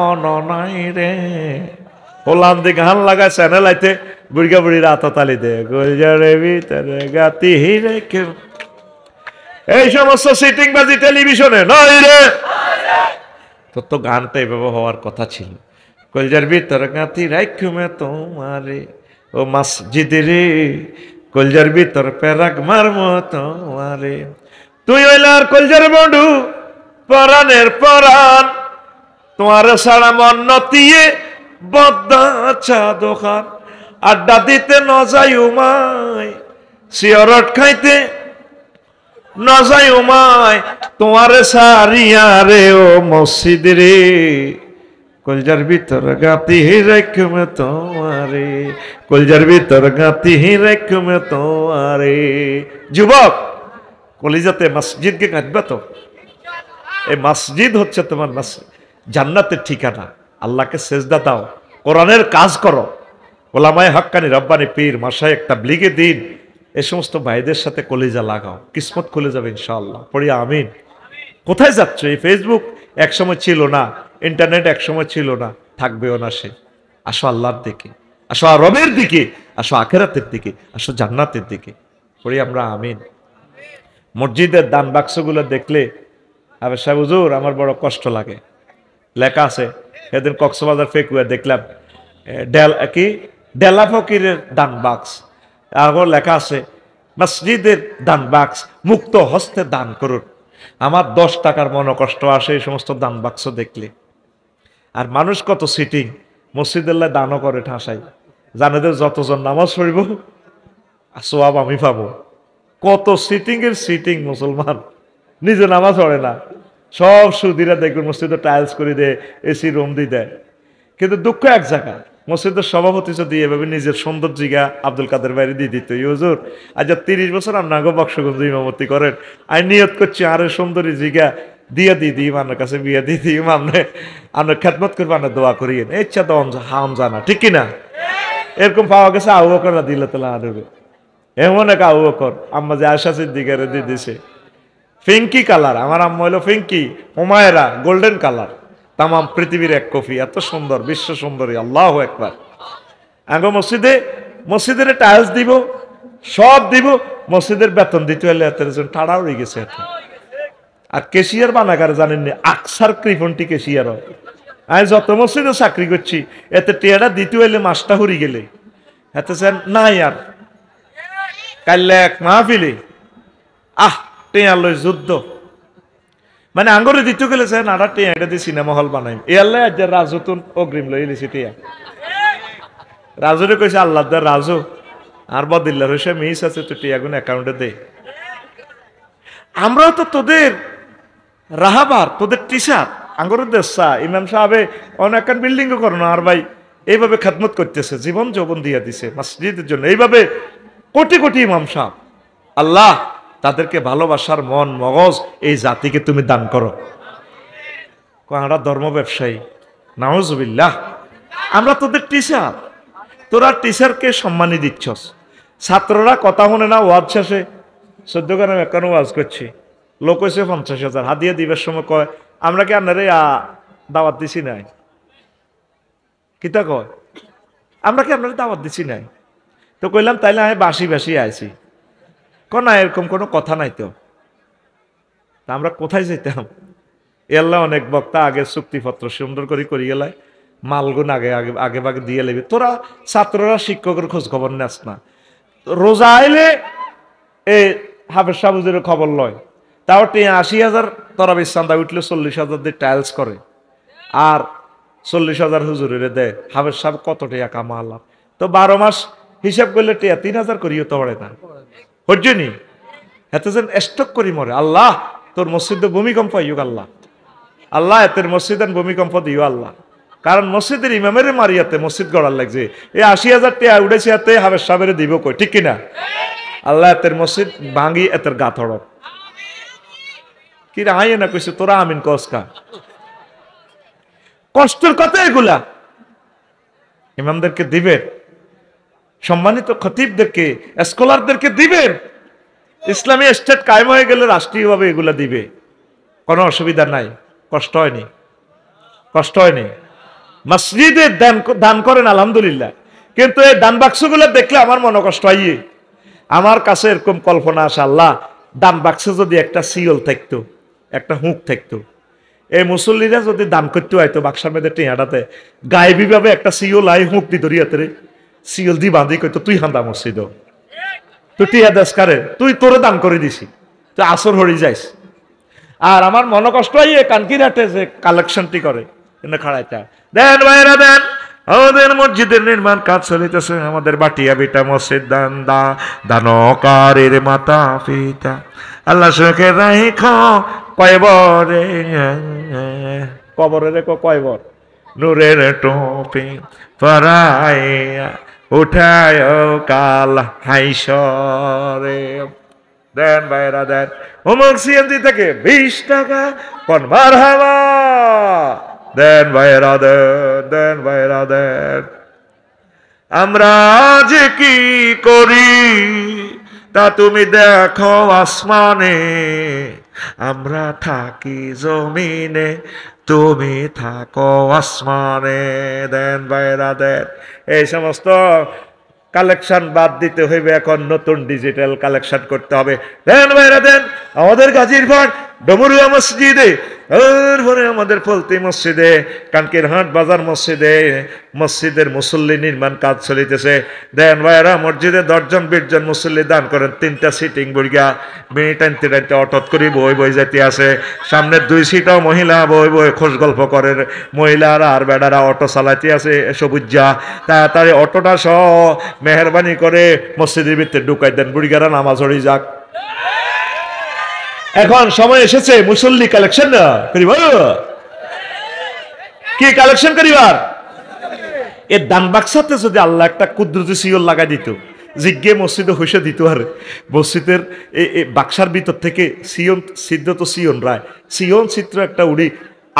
অননাই রে। হোলাম দিকে গান লাগায় চ্যানেল আইতে বুড়িগা বুড়িরা আততালি দে কলজারের ভিতরে গাঁতি রাখুম। এই সমস্ত সিটিং বাজি টেলিভিশনে নয় রে। তোর তো গানটা এভাবে হওয়ার কথা ছিল। কলজার ভিতরে গাঁতি রাখুম তোমারে ও মসজিদ রে, কলজার ভিতর পেরাক মারম তোমারে। তুই হইলার কলজার বন্ধু পরাণের পরাণ, তোমার সারা মন নতিয়ে বদ্দা চা দোকান। আড্ডা দিতে ন যাই উমায়, সিগারেট খাইতে ন যাই উমায়, তোমার সারিয়া রে ও মসজিদ রে, কলজার ভিতর গাঁতি রাখুম তোমারে, কলজার ভিতর গাঁতি রাখুম তোমারে। যুবক, কলিজাতে মসজিদকে গাঁথবা তো। এই মসজিদ হচ্ছে তোমার জান্নাতের ঠিকানা। আল্লাহকে সেজদা দাও, কোরআনের কাজ করো, ওলামায়ে হক্কানি রব্বানি পীর মাশায়েখ তাবলীগে দিন এই সমস্ত ভাইদের সাথে কলিজা লাগাও, কিসমত খুলে যাবে ইনশাআল্লাহ। পড়ি আমিন। কোথায় যাচ্ছ? এই ফেসবুক একসময় ছিল না, ইন্টারনেট একসময় ছিল না, থাকবেও না সে। আসো আল্লাহর দিকে, আসো রবের দিকে, আসো আখিরাতের দিকে, আসো জান্নাতের দিকে। পড়ি আমরা আমিন। মসজিদের দান বাক্সগুলো দেখলে আবার সাহেব হুজুর আমার বড় কষ্ট লাগে। লেখা আছে, সেদিন কক্সবাজার ফেকুয়া দেখলাম ডেলা ফকিরের দান বাক্স, আবার লেখা আছে মসজিদের দান বাক্স মুক্ত হস্তে দান করুন। আমার 10 টাকার মনোকষ্ট আসে এই সমস্ত দান বাক্স দেখলে। আর মানুষ কত সিটিং, মসজিদুল্লাহ দানও করে ঠাসাই, জানেদের যতজন নামাজ পড়িব সোয়াব আমি পাবো। কত সিটিং এর সিটিং, মুসলমান নিজে নামাজ পড়ে না, সব সুদিরা দেখবেন মসজিদে টাইলস করে দেয়, এসি রুম দিয়ে দেয়। কিন্তু দুঃখ এক জায়গা, মসজিদের সভাপতি যদি এভাবে নিজের সৌন্দর্য জিগা আব্দুল কাদের বাইরে দিয়ে দিত, হুজুর আজ 30 বছর আপনার বক্সগঞ্জ ইমামতি করেন, আমি নিয়ত করছি আরে সুন্দরী জিগা দিয়ে দিই ইমানের কাছে, বিয়ে দিয়ে দিই ইমামনে, আপনার খেদমত করবো, আপনার দোয়া করিয়েন, ইচ্ছা তো হাম জানা, ঠিক কিনা? এরকম পাওয়া গেছে আবু বকর রাদিয়াল্লাহু আনহু। এমন এক আবু বকর আম্মা যে আয়েশা সিদ্দিকার দিয়ে দিছে পিঙ্কি কালার, আমার আম্মা হলো পিঙ্কি, হুমায়রা গোল্ডেন কালার, তামাম পৃথিবীর এক কফি, এত সুন্দর, বিশ্ব সুন্দরী, আল্লাহু আকবার। আগে মসজিদের টাইলস দিব, সব দিব, মসজিদের বেতন দিতে হলে এত ঠাড়া উড়ে গেছে এত। আর কেশিয়ার বানাগারে জানেননি, আকসার কৃপন্টি কেশিয়ার হয়। আমি যত মসজিদে চাকরি করছি, এতে টিয়াটা দিতে হইলে মাসটা হরি গেলে এতে নাই আর কাল্লে এক মাহফিলে টেয়া লই যুদ্ধ, মানে আঙ্গরে দিতে গেলে স্যার নাড়া টেয়া এটা দিয়ে সিনেমা হল বানাই। এ আল্লাহ আজ রাজুতুন অগ্রিম লই লিছি টিয়া। রাজুরে কইছে আল্লাহ দা রাজু আর বদিল্লার হইসে মিস আছে, তো টিয়াগুন অ্যাকাউন্টে দে। আমরাও তো তোদের রাহাবার, তোদের টিচার, আঙ্গরের দেশা ইমাম সাহেবে অনেক বিল্ডিং করো আর ভাই এইভাবে খেদমত করতেছে, জীবন যৌবন দিয়ে দিছে মসজিদের জন্য, এইভাবে কোটি কোটি ইমাম সাহেব। আল্লাহ তাদেরকে ভালোবাসার মন মগজ এই জাতিকে তুমি দান করো। আমরা ধর্ম ব্যবসায়ী, নাউজুবিল্লাহ, আমরা তোদের টিচার, তোরা টিচারকে সম্মানী দিচ্ছস। ছাত্ররা কথা শুনে না, ওয়াজ শেষে 14 গ্রাম একানো ওয়াজ করছি, লোক হয়েছে 50,000, হাদিয়া দিবার সময় কয় আমরা কি আপনারে দাওয়াত দিছি নাই? কিতা কয় আমরা কি আপনারা দাওয়াত দিছি নাই? তো কইলাম তাইলে আমি বাসি বাসি আইছি। না এরকম কোনো কথা নাই তো। আমরা কোথায় যেতাম? এল্লা অনেক বক্তা আগে চুক্তিপত্র সুন্দর করে করি গেলায়, মালগুন আগে আগে আগে ভাগে দিয়ে লেবে। তোরা ছাত্ররা শিক্ষকের খোঁজ খবর নেস না। রোজা আইলে এ হাফেজ সাহুজের খবর লয়, তাও 80,000 তরাবির চান্দা উঠলে 40,000 দিয়ে টাইলস করে, আর 40,000 হুজুরের দেয়। হাফেজ সাহেব কত টাকা কামালাম? তো 12 মাস হিসাব করলে 3,000 করিও তো পড়ে না, হজ্জনি এত যেন স্টক করি মরে। আল্লাহ তোর মসজিদে ভূমিকম্প ইউক, আল্লাহ আল্লাহ এতের মসজিদের ভূমিকম্প দিও আল্লাহ। কারণ মসজিদের ইমামের মারিয়াতে মসজিদ গড়ার লাগছে, এই 80,000 টাকা উঠেছে এতে হাফেজ সাহেবের দিব কই, ঠিক কিনা? আল্লাহ এতের মসজিদ ভাঙি এতের গা থড় কি রে আইয়ে না কইছে তোরা আমিন কসকা। কষ্টের কথা এগুলা ইমামদেরকে দিবেন, সম্মানিত খতিবদেরকে স্কলারদেরকে দিবেন। ইসলামী স্টেট কায়েম হয়ে গেলে রাষ্ট্রীয়ভাবে এগুলা দিবে, কোনো অসুবিধা নাই। কষ্ট হয়নি, কষ্ট হয়নি। মসজিদে দান করেন আলহামদুলিল্লাহ, কিন্তু এই দান বাক্সগুলো দেখলে আমার মনে কষ্ট হয়। আমার কাছে এরকম কল্পনা আসে, আল্লাহ দান বাক্সে যদি একটা সিওল থাকতো, একটা হুঁক থাকতো, এই মুসল্লিরা যদি দান করতে হয়তো বাক্সার মধ্যে টিয়াটাতে গায়েবী ভাবে একটা সিওল আই হুঁক দি ধরিয়াতে রে সিওল দি বাঁধি কইতো তুই হান্দা মসজিদ, তুই টিয়া দেশকারে তুই তোরে দান করে দিছি, তুই আসর হরি যাইস। আর আমার মনে কষ্ট হয় কানকিরাটে যে কালেকশনটি করে খাড়াইটা দেন ভাইরা দেন, আমাদের মসজিদের নির্মাণ কাজ চলিতেছে, আমাদের বাটিয়া বিটা মসজিদ দান দানকারের মাতা পিতা আল্লাহ সুখে রাইখ কয়বরে, কবরে রেখো কয়বর, নূরের টুপি পরাইয়া উঠায় কাল হাইসরে। দেন ভাইরা দেন, অমুক সিএনজি থেকে 20 টাকা কোন মারহাবা, দেন ভাইরা দেন, দেন ভাইরা দেন। আমরা যে কি করি তা তুমি দেখো আসমানে, আমরা থাকি জমিনে তুমি থাকো আসমানে। দেন ভাইরা দেন। এই সমস্ত কালেকশন বাদ দিতে হইবে, এখন নতুন ডিজিটাল কালেকশন করতে হবে। দেন ভাইরা দেন। আমাদের গাজীরবাগ ডমরুয়া মসজিদে, তারপরে আমাদের ফলতি মসজিদে, কানকের হাট বাজার মসজিদে মসজিদের মুসল্লি নির্মাণ কাজ চলিতেছে। দেন ভাইরা মসজিদে 10-20 জন মুসল্লি দান করেন, 3টা সিটিং বইগা মিনিট টানতে টানতে অটত করে বই বই যেতে আছে। সামনের 2 সিটও মহিলা বই বই খোঁজ গল্প করেন, মহিলারা আর বেড়ারা অটো চালাইতে আছে সবুজা। তাড়াতাড়ি অটোটা সহ মেহরবানি করে মসজিদের ভিতরে ঢুকাই দেন, বুড়িগারা নামাজ হয়ে যাক। এখন সময় এসেছে মুসল্লি কালেকশন করিব, কি কালেকশন করিবার? এর দান বাক্সাতে যদি আল্লাহ একটা কুদরতি সিওল লাগাই দিত, জিজ্ঞে মসজিদে হইসে দিত, আর মসজিদের বাক্সার ভিতর থেকে সিয়ন সিদ্ধ তো সিয়ন রায় সিয়ন চিত্র একটা উড়ি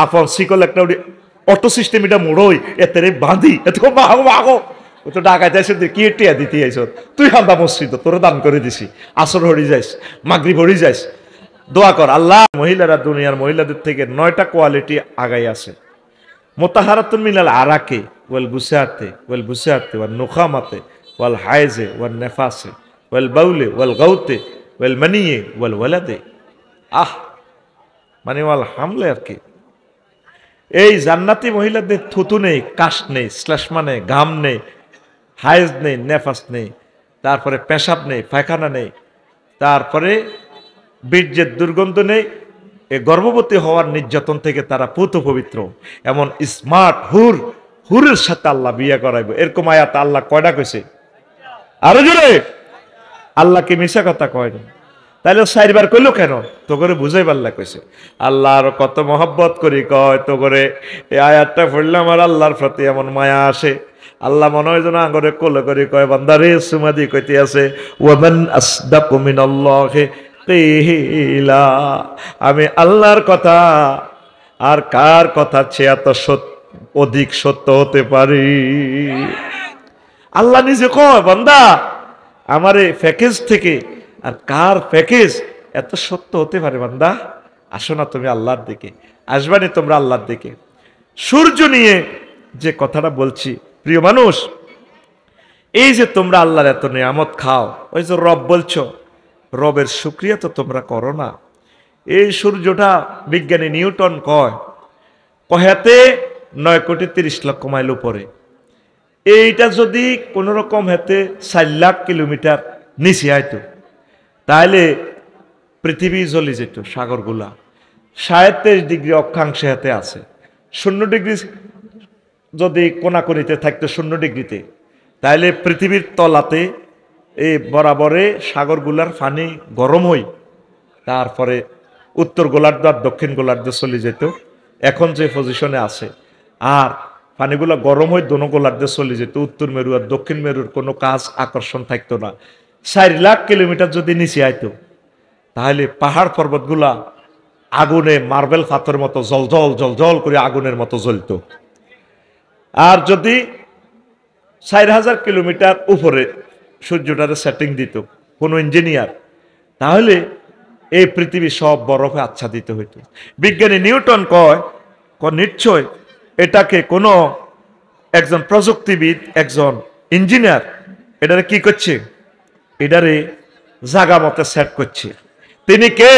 আপন শিকল একটা উড়ি অটো সিস্টেম এটা মোড়ই এতে বাঁধি এত বাঘো ও তো ডাকাইতে আসে কি টিয়া দিতে আইস, তুই হান্দা মসজিদ তোর দান করে দিছি, আসর হরি যাইস, মাগরিব হরি যাইস, দোয়া কর আল্লাহ। মহিলারা দুনিয়ার মহিলাদের থেকে 9টা কোয়ালিটি আগাই আছে। মুতাহারাতুন মিনাল আরাকে ওয়াল বুসাতে ওয়াল নুখামাতে ওয়াল হাইজে ওয়াল নেফাসে ওয়াল বাউলে ওয়াল গাউতে ওয়াল মানিয়ে ওয়াল ওয়ালাদে। মানে ওয়াল হামলে আর কি। এই জান্নাতি মহিলাদের থুতু নেই, কাশ নেই, শ্লেষ্মা নেই, ঘাম নেই, হাইজ নেই, নেফাস নেই, তারপরে পেশাব নেই, পায়খানা নেই, তারপরে বীর্যের দুর্গন্ধ নেই। এই গর্ভবতী হওয়ার নির্যাতন থেকে তারা পুত পবিত্র। এমন স্মার্ট হুরের সাথে আল্লাহ বিয়ে করাইব, এরকম আয়াত আল্লাহ কয়টা কইছে? আরো জোরে। আল্লাহ কি মিশা কথা কয় না? তাইলে 4বার কইলো কেন? তো করে বুঝাই পাল্লা কইছে। আল্লাহ আরো কত মহব্বত করি কয় তো করে এই আয়াতটা পড়লে আমার আল্লাহর প্রতি এমন মায়া আসে। আল্লাহ মনে হয় যেন আঙ্গরে কোলে করে কয় বান্দারে সুমাদি কইতে আছে ওয়ামান আসদাকু মিনাল্লাহি কিলা। আমি আল্লাহর কথা আর কার কথা চেয়ে এত অধিক সত্য হতে পারি? আল্লাহ নিজে কয় বান্দা আমার এই প্যাকেজ থেকে আর কার প্যাকেজ এত সত্য হতে পারে? বান্দা আসো না তুমি আল্লাহর দিকে, আসবানি তোমরা আল্লাহর দিকে। সূর্য নিয়ে যে কথাটা বলছি প্রিয় মানুষ, এই যে তোমরা আল্লাহর এত নিয়ামত খাও, ওই যে রব বলছো, রবের শুকরিয়া তো তোমরা করো না। এই সূর্যটা বিজ্ঞানী নিউটন কয় কয়াতে 9,30,00,000 মাইল উপরে। এইটা যদি কোন রকম হাতে 4 লাখ কিলোমিটার নিচে আইতো তাহলে পৃথিবী জ্বলে যেত। সাগরগুলা 27 ডিগ্রি অক্ষাংশে হাতে আছে, 0 ডিগ্রি যদি কোনাকুনিতে থাকতো 0 ডিগ্রিতে, তাহলে পৃথিবীর তলাতে এই বরাবরে সাগরগুলার পানি গরম হই, তারপরে উত্তর গোলার্ধ আর দক্ষিণ গোলার্ধে চলে যেত এখন যে পজিশনে আছে। আর পানিগুলো গরম হয়ে দোনো গোলার্ধে চলে যেত, উত্তর মেরু আর দক্ষিণ মেরুর কোনো কাজ আকর্ষণ থাকতো না। 4 লাখ কিলোমিটার যদি নিচে আইতো তাহলে পাহাড় পর্বতগুলা আগুনে মার্বেল পাথরের মতো জলজল জলজল করে আগুনের মতো জ্বলতো। আর যদি 4,000 কিলোমিটার উপরে সূর্যটারে সেটিং দিত কোনো ইঞ্জিনিয়ার, তাহলে এই পৃথিবী সব বরফে আচ্ছাদিত হইত। বিজ্ঞানী নিউটন কয় নিশ্চয় এটাকে কোনো একজন প্রযুক্তিবিদ, একজন ইঞ্জিনিয়ার এটারে কি করছে, এটারে জাগা মতে সেট করছে। তিনি কে?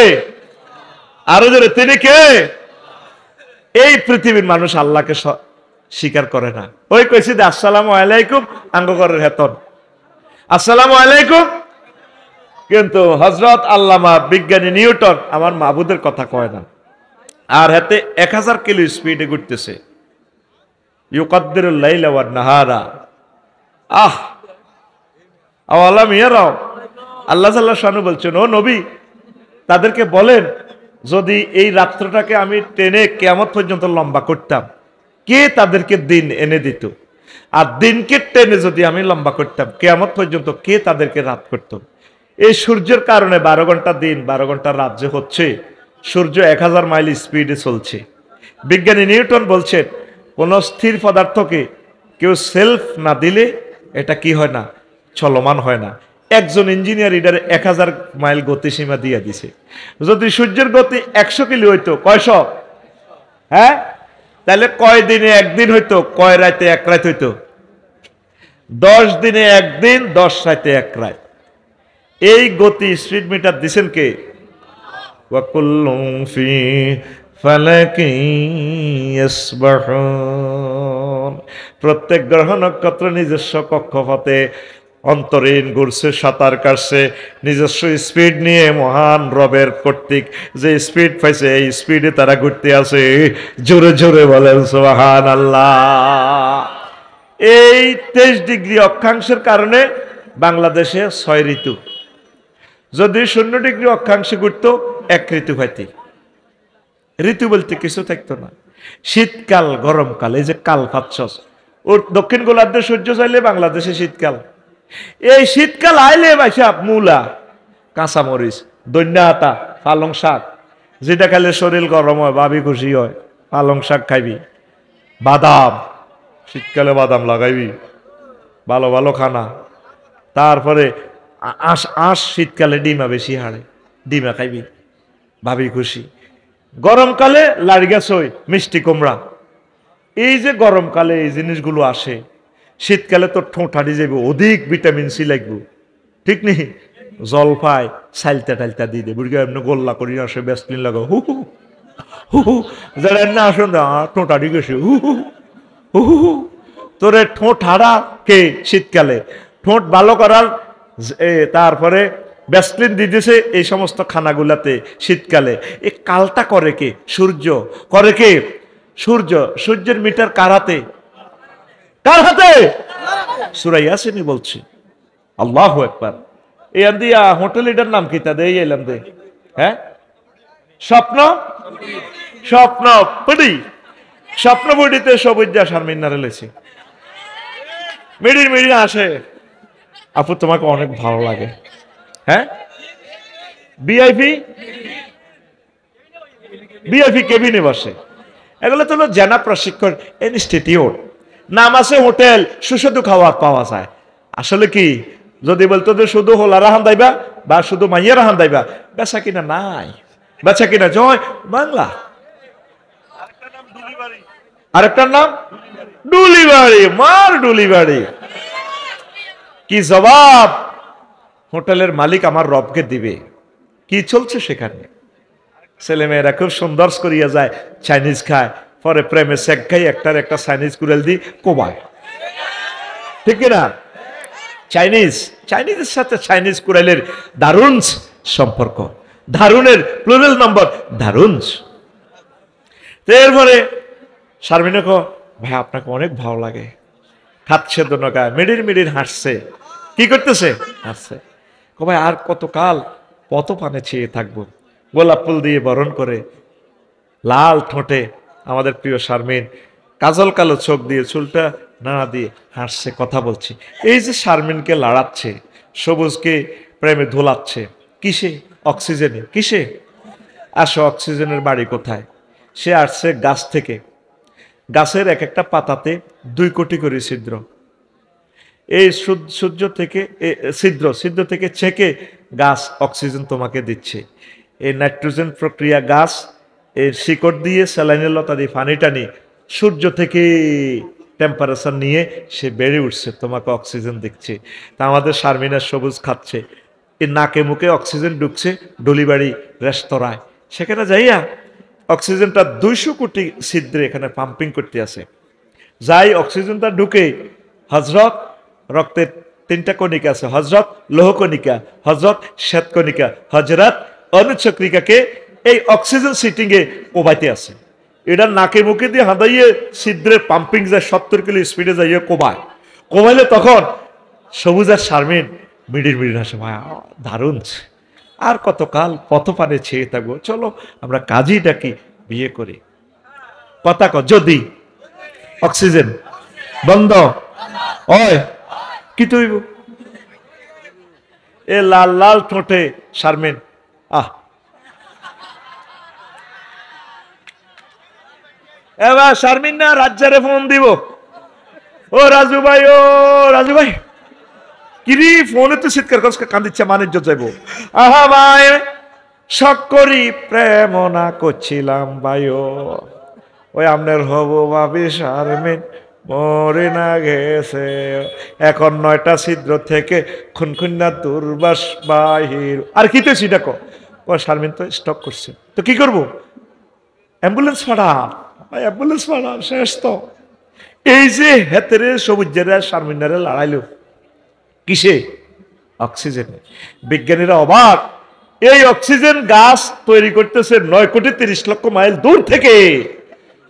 আরো জোরে, তিনি কে? এই পৃথিবীর মানুষ আল্লাহকে স্বীকার করে না। ওই কইছি যে আসসালামু আলাইকুম আঙ্গকরের হেতন, আসসালামু আলাইকুম, কিন্তু হযরত আল্লামা বিজ্ঞানী নিউটন আমার মাবুদের কথা কয় না। আর হাতে 1000 কিলো স্পিডে ঘুরতেছে। ইউকাদ্দিরুল লাইলা ওয়ান নাহারা। আওয়ালাম ইয়ারাও, আল্লাহ জাল্লাহ শানু বলছেন ও নবী তাদেরকে বলেন যদি এই রাত্রটাকে আমি টেনে কিয়ামত পর্যন্ত লম্বা করতাম, কে তাদেরকে দিন এনে দিত? আর দিনকে টেনে যদি আমি লম্বা করতাম কিয়ামত পর্যন্ত, কে তাদেরকে রাত করত? এই সূর্যের কারণে 12 ঘন্টা দিন 12 ঘন্টা রাত যে হচ্ছে, সূর্য 1000 মাইল স্পিডে চলছে। বিজ্ঞানী নিউটন বলছেন কোন স্থির পদার্থকে কেউ সেলফ না দিলে এটা কি হয় না, চলমান হয় না। একজন ইঞ্জিনিয়ার এটার 1000 মাইল গতিসীমা দিয়ে দিছে। যদি সূর্যের গতি 100 কিলো হইতো, কয়শো? হ্যাঁ, তাহলে কয় দিনে একদিন হইতো, কয় রাতে এক রাত হইতো? 10 দিনে একদিন, 10 রাতে এক রাত। এই গতি স্পিড মিটার দিছেন কে? ওয়াকুল্লুম ফি ফালাকি ইয়াসবাহুন। প্রত্যেক গ্রহ নক্ষত্র নিজস্ব কক্ষপথে অন্তরীণ ঘুরছে, সাঁতার কাটছে নিজস্ব স্পিড নিয়ে। মহান রবের কর্তৃক যে স্পিড পাইছে এই স্পিডে তারা ঘুরতে আছে। জোরে জোরে বলেন সুবহানাল্লাহ। এই 23 ডিগ্রি অক্ষাংশের কারণে বাংলাদেশে 6 ঋতু। যদি 0 ডিগ্রি অক্ষাংশে ঘুরতো 1 ঋতু পাইতি। ঋতু বলতে কিছু থাকতো না। শীতকাল, গরমকাল, এই যে কাল পাচ্ছস, ওর দক্ষিণ গোলার্ধে সূর্য চাইলে বাংলাদেশে শীতকাল। এই শীতকাল আইলে ভাইসা মূলা, কাঁচামরিচ, দৈন্যাতা, পালং শাক, যেটা খাইলে শরীর গরম হয়, ভাবি খুশি হয়, পালং শাক খাইবি। বাদাম, শীতকালে বাদাম লাগাইবি। ভালো ভালো খানা। তারপরে আঁশ আঁশ শীতকালে ডিমা বেশি হাড়ে, ডিমা খাইবি, ভাবি খুশি। গরমকালে লাড়িগা সই, মিষ্টি কুমড়া। এই যে গরমকালে এই জিনিসগুলো আসে, শীতকালে তো ঠোঁট হাঁটি যাবে, অধিক ভিটামিন সি লাগবে, ঠিক নেই? জলফাই সাইলতা টাইলতা দিয়ে দেবে, বুড়িগা এমনি গোল্লা করি আসে, ব্যাসলিন লাগাও, হু হু হু হু, যারা এমনি আসুন ঠোঁট হাঁটি গেছে, হু হু হু হু। তোরে ঠোঁট হারা কে শীতকালে? ঠোঁট ভালো করার তারপরে ব্যাসলিন দিতেছে এই সমস্ত খানাগুলাতে শীতকালে। এই কালটা করে কে? সূর্য করে কে? সূর্য। সূর্যের মিটার কার হাতে? কার হাতে? সূরা ইয়াসিন বলছি। আল্লাহু আকবার। এই আন্দিয়া হোটেল এটার নাম কি? তা দেই এলাম দে। হ্যাঁ, স্বপ্ন, স্বপ্ন পড়ি, স্বপ্ন বডিতে সবুজ শারমিন নারে লেছি, মিডির মিডির আসে। আপু তোমাকে অনেক ভালো লাগে। হ্যাঁ, বিআইপি, বিআইপি কেবিনে বসে। এগুলো তো হলো জেনা প্রশিক্ষণ ইনস্টিটিউট। নাম আছে হোটেল, সুস্বাদু খাবার পাওয়া যায়। আসলে কি, যদি বলতো যে শুধু হোলা রাহান দাইবা বা শুধু মাইয়া রাহান দাইবা, বেচা কিনা নাই। বেচা কিনা জয় বাংলা। আরেকটার নাম ডুলিবাড়ি, মার ডুলিবাড়ি। কি জবাব হোটেলের মালিক আমার রবকে দিবে? কি চলছে সেখানে? ছেলেমেয়েরা খুব সুন্দর করিয়া যায়, চাইনিজ খায়, পরে প্রেমে সেক খাই, একটার একটা চাইনিজ কুড়েল দি কোবায়, ঠিক না? চাইনিজ, চাইনিজের সাথে চাইনিজ কুড়াইলের দারুণ সম্পর্ক। দারুণের প্লুরাল নম্বর দারুণ। এরপরে শারমিনা কো, ভাই আপনাকে অনেক ভালো লাগে। খাচ্ছে দোনকা, মিডির মিডির হাসছে। কি করতেছে? হাসছে। কো ভাই আর কতকাল কত পানে চেয়ে থাকবো। গোলাপ ফুল দিয়ে বরণ করে, লাল ঠোঁটে আমাদের প্রিয় শারমিন, কাজল কালো চোখ দিয়ে, চুলটা নাড়া দিয়ে হাসছে, কথা বলছে। এই যে শারমিনকে লাড়াচ্ছে, সবুজকে প্রেমে ধোলাচ্ছে, কিসে? অক্সিজেনে। কিসে? আসো, অক্সিজেনের বাড়ি কোথায়? সে আসছে গাছ থেকে। গাছের এক একটা পাতাতে 2 কোটি করে ছিদ্র। এই সূর্য থেকে ছিদ্র, ছিদ্র থেকে ছেঁকে গাছ অক্সিজেন তোমাকে দিচ্ছে। এই নাইট্রোজেন প্রক্রিয়া গাছ এর শিকড় দিয়ে, স্যালাইনের লতা দিয়ে পানি টানি সূর্য থেকে টেম্পারেচার নিয়ে সে বেড়ে উঠছে, তোমাকে অক্সিজেন দিচ্ছে। তা আমাদের শারমিনা সবুজ খাচ্ছে, এর নাকে মুখে অক্সিজেন ঢুকছে ডলিবাড়ি রেস্তোরাঁয়। সেখানে যাইয়া অক্সিজেনটা 200 কোটি ছিদ্রে এখানে পাম্পিং করতে আছে। যাই অক্সিজেনটা ঢুকে, হজরত রক্তের 3টা কণিকা আছে, হজরত লৌহকণিকা, হজরত শ্বেতকণিকা, হজরত অনুচক্রিকাকে এই অক্সিজেন সিটিং এ কোবাইতে আছে। এটা নাকে মুখে দিয়ে হাঁদাইয়ে ছিদ্রের পাম্পিং যায় 70 কিলো স্পিডে যাইয়ে কোবায়। কোবাইলে তখন সবুজ আর শারমিন মিডির মিডির হাসে, ভাই দারুণ, আর কতকাল পথ পানে ছেয়ে থাকবো, চলো আমরা কাজী ডাকি, বিয়ে করি। কথা ক, যদি অক্সিজেন বন্ধ হয় কি তুই? এ লাল লাল ঠোঁটে শারমিন, আহ এবার শারমিন না রাজ্জারে ফোন দিব, ও রাজু ভাই, ও রাজু ভাই, কিরি ফোনে তো চিৎকার করছে, কান্দিচ্ছে, মানিজ্য যাইব। আহা ভাই, শখ করি প্রেম না করছিলাম ভাই, ওই আমনের হব ভাবি শারমিন মরে না গেছে, এখন 9টা ছিদ্র থেকে খুনখুন্না দুর্বাস বাহির। আর কি তো সেটা কো, শারমিন তো স্টক করছে, তো কি করবো? অ্যাম্বুলেন্স ভাড়া, অ্যাম্বুলেন্স ভাড়া শেষ তো। এই যে হেতেরে সবুজেরা শারমিনারে লড়াইলো কিসে? অক্সিজেনে। বিজ্ঞানীরা অবাক, এই অক্সিজেন গাছ তৈরি করতেছে 9 কোটি 30 লক্ষ মাইল দূর থেকে।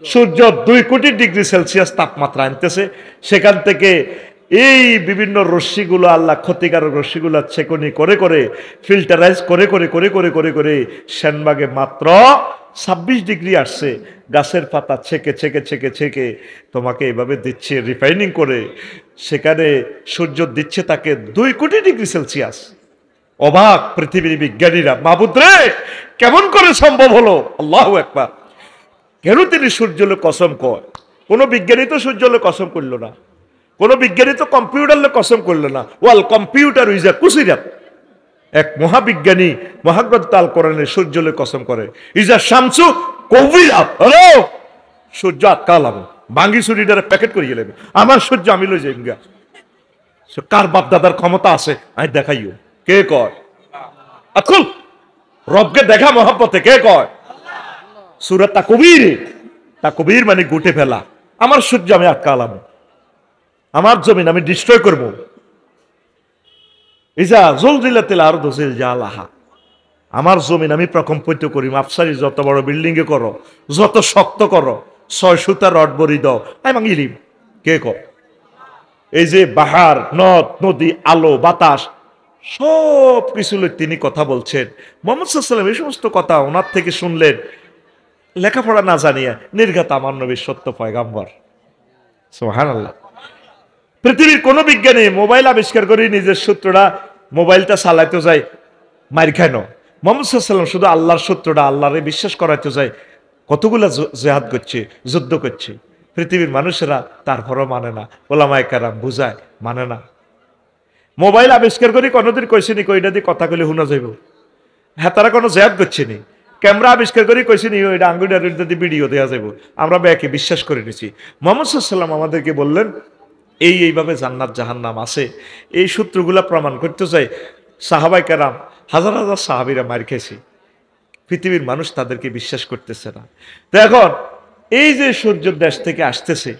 সূর্য 2 কোটি ডিগ্রি সেলসিয়াস তাপমাত্রা আনতেছে, সেখান থেকে এই বিভিন্ন রশ্মিগুলো, আল্লাহ ক্ষতিকারক রশ্মিগুলো ছেকনি করে করে, ফিল্টারাইজ করে করে করে করে করে করে সেনবাগে মাত্র 26 ডিগ্রি আসছে। গাছের পাতা ছেকে ছেকে ছেকে ছেকে তোমাকে এভাবে দিচ্ছে রিফাইনিং করে, সেখানে সূর্য দিচ্ছে তাকে 2 কোটি ডিগ্রি সেলসিয়াস। অবাক পৃথিবীর বিজ্ঞানীরা, মাবুদ রে কেমন করে সম্ভব হলো? আল্লাহু আকবার। কেন তিনি সূর্যলে কসম কয়? কোন বিজ্ঞানী তো সূর্যলে কসম করলো না। কোন বিজ্ঞানী তো কম্পিউটারে কসম করলো না, ওয়াল কম্পিউটার ইজ আ কুসিরাত। এক মহাবিজ্ঞানী মহাগ্রন্থ আল কোরআনের সূর্যলে কসম করে, ইজ আ শামসু কবিরাত। আরে সূর্য আটকালাম, ভাঙ্গি চুরিটারে প্যাকেট করিয়ে নেবে, আমার সূর্য আমি লই যাই গা। কার বাপ দাদার ক্ষমতা আছে আমি দেখাইও? কে কয়? আকুল রবকে দেখা মহব্বতে কে কয়? সূরা তাকবীর, তাকবীর মানে গুটে ফেলা। আমার সূর্য আমি আটকালাম, আমার জমিন আমি ডিস্ট্রয় করব। ইজা জুলজিলাতিল আরদু জিলজালাহা, আমার জমিন আমি প্রকম্পিত করি। মাপসারি যত বড় বিল্ডিং এ করো, যত শক্ত করো, 6 সুতা রড বড়ি দাও, আমি ভাঙিলিম। কে কয়? এই যে বাহার, নদ নদী, আলো বাতাস সব কিছু তিনি কথা বলছেন। মুহাম্মদ সাল্লাল্লাহু আলাইহি ওয়াসাল্লাম এই সমস্ত কথা ওনার থেকে শুনলেন, লেখাপড়া না জানিয়ে। নির্ঘাত আমার নবীর সত্য পয়গাম্বর, সুবহানাল্লাহ। পৃথিবীর কোন বিজ্ঞানী মোবাইল আবিষ্কার করে নিজের সূত্রটা মোবাইলটা চালাইতে যায় মার খায় না। মুহাম্মদ সাল্লাল্লাহু আলাইহি ওয়াসাল্লাম শুধু আল্লাহর সূত্রটা, আল্লাহরে বিশ্বাস করাইতে যায়, কতগুলা জিহাদ করছে, যুদ্ধ করছে। পৃথিবীর মানুষেরা তারপরও মানে না, ওলামায়ে কেরাম বুঝায়, মানে না। মোবাইল আবিষ্কার করি কোনোদিন কইছিনি কইটা দিয়ে কথা কইলে শোনা যাইব? হ্যাঁ, তারা কোনো জিহাদ করছেনি। ক্যামেরা আবিষ্কার করি কইছিনি ওইটা আঙ্গুটার দিয়ে ভিডিও দেওয়া যাইব? আমরা ব্যাকে বিশ্বাস করে নিছি। মুহাম্মদ সাল্লাল্লাহু আলাইহি ওয়াসাল্লাম আমাদেরকে বললেন এইভাবে জান্নাত জাহান্নাম আছে। এই সূত্রগুলা প্রমাণ করতে চাই। সাহাবায়ে কেরাম, হাজার হাজার সাহাবীরা মার খেয়েছে, পৃথিবীর মানুষ তাদেরকে বিশ্বাস করতেছে না। তো এখন এই যে সূর্য দেশ থেকে আসতেছে,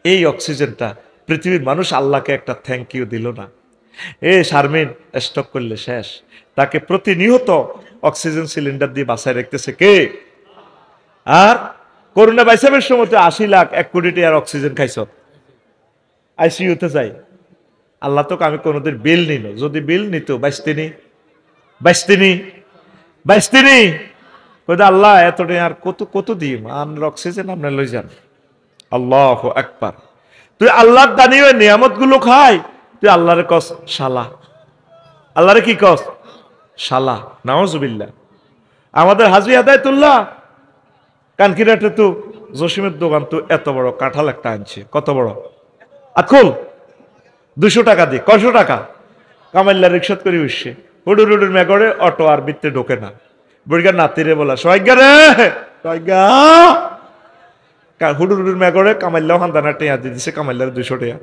এই অক্সিজেনটা পৃথিবীর মানুষ আল্লাহকে একটা থ্যাংক ইউ দিল না। শারমিন স্টক করলে শেষ, তাকে প্রতিনিয়ত অক্সিজেন সিলিন্ডার দিয়ে বাঁচায় রাখতেছে কে? আর করোনা ভাইরাসের সময় 80 লাখ 1 কোটি টাকার অক্সিজেন খাইছ, আইসিইউতে যাই। আল্লাহ তো আমি কোনোদিন বিল নিল, যদি বিল নিত বাইস্তিনি আল্লাহ এতটা আর কত কত দিই অক্সিজেন আপনি লই যান। আল্লাহু আকবার। তুই আল্লাহর দানি ওই নিয়ামত গুলো খাই, তুই আল্লাহরে কস শালা। আল্লাহরে কি কস? শালা। নাউজুবিল্লাহ। আমাদের হাজী হেদায়েতুল্লাহ কানকিরাটে তো জসিমের দোকান তো এত বড় কাঁঠাল একটা আনছে, কত বড় আকুল, 200 টাকা দিয়ে। কয়শো টাকা? কামাইল্লা রিক্সাত করে উঠছে, হুডুর হুডুর মেঘরে অটো আর বৃত্তে ঢোকে না। বুড়িগার নাতিরে বলা সোয়াইগা রে সোয়াইগা, হুডুর হুডুর মেঘরে কামাইল্লাও হান্দানা টেয়া দিয়ে দিছে, কামাইল্লার 200 টাকা।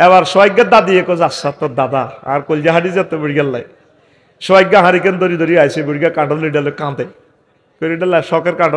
এবার সোয়াইগার দাদি কোজ আচ্ছা তোর দাদা আর কলজা হাঁটি যেত বুড়িগার লাই। সোয়াইগা হারিকেন দড়ি দড়ি আইসে, বুড়িগা কাঁডল লিডালে কাঁদে, শখের কাঁডল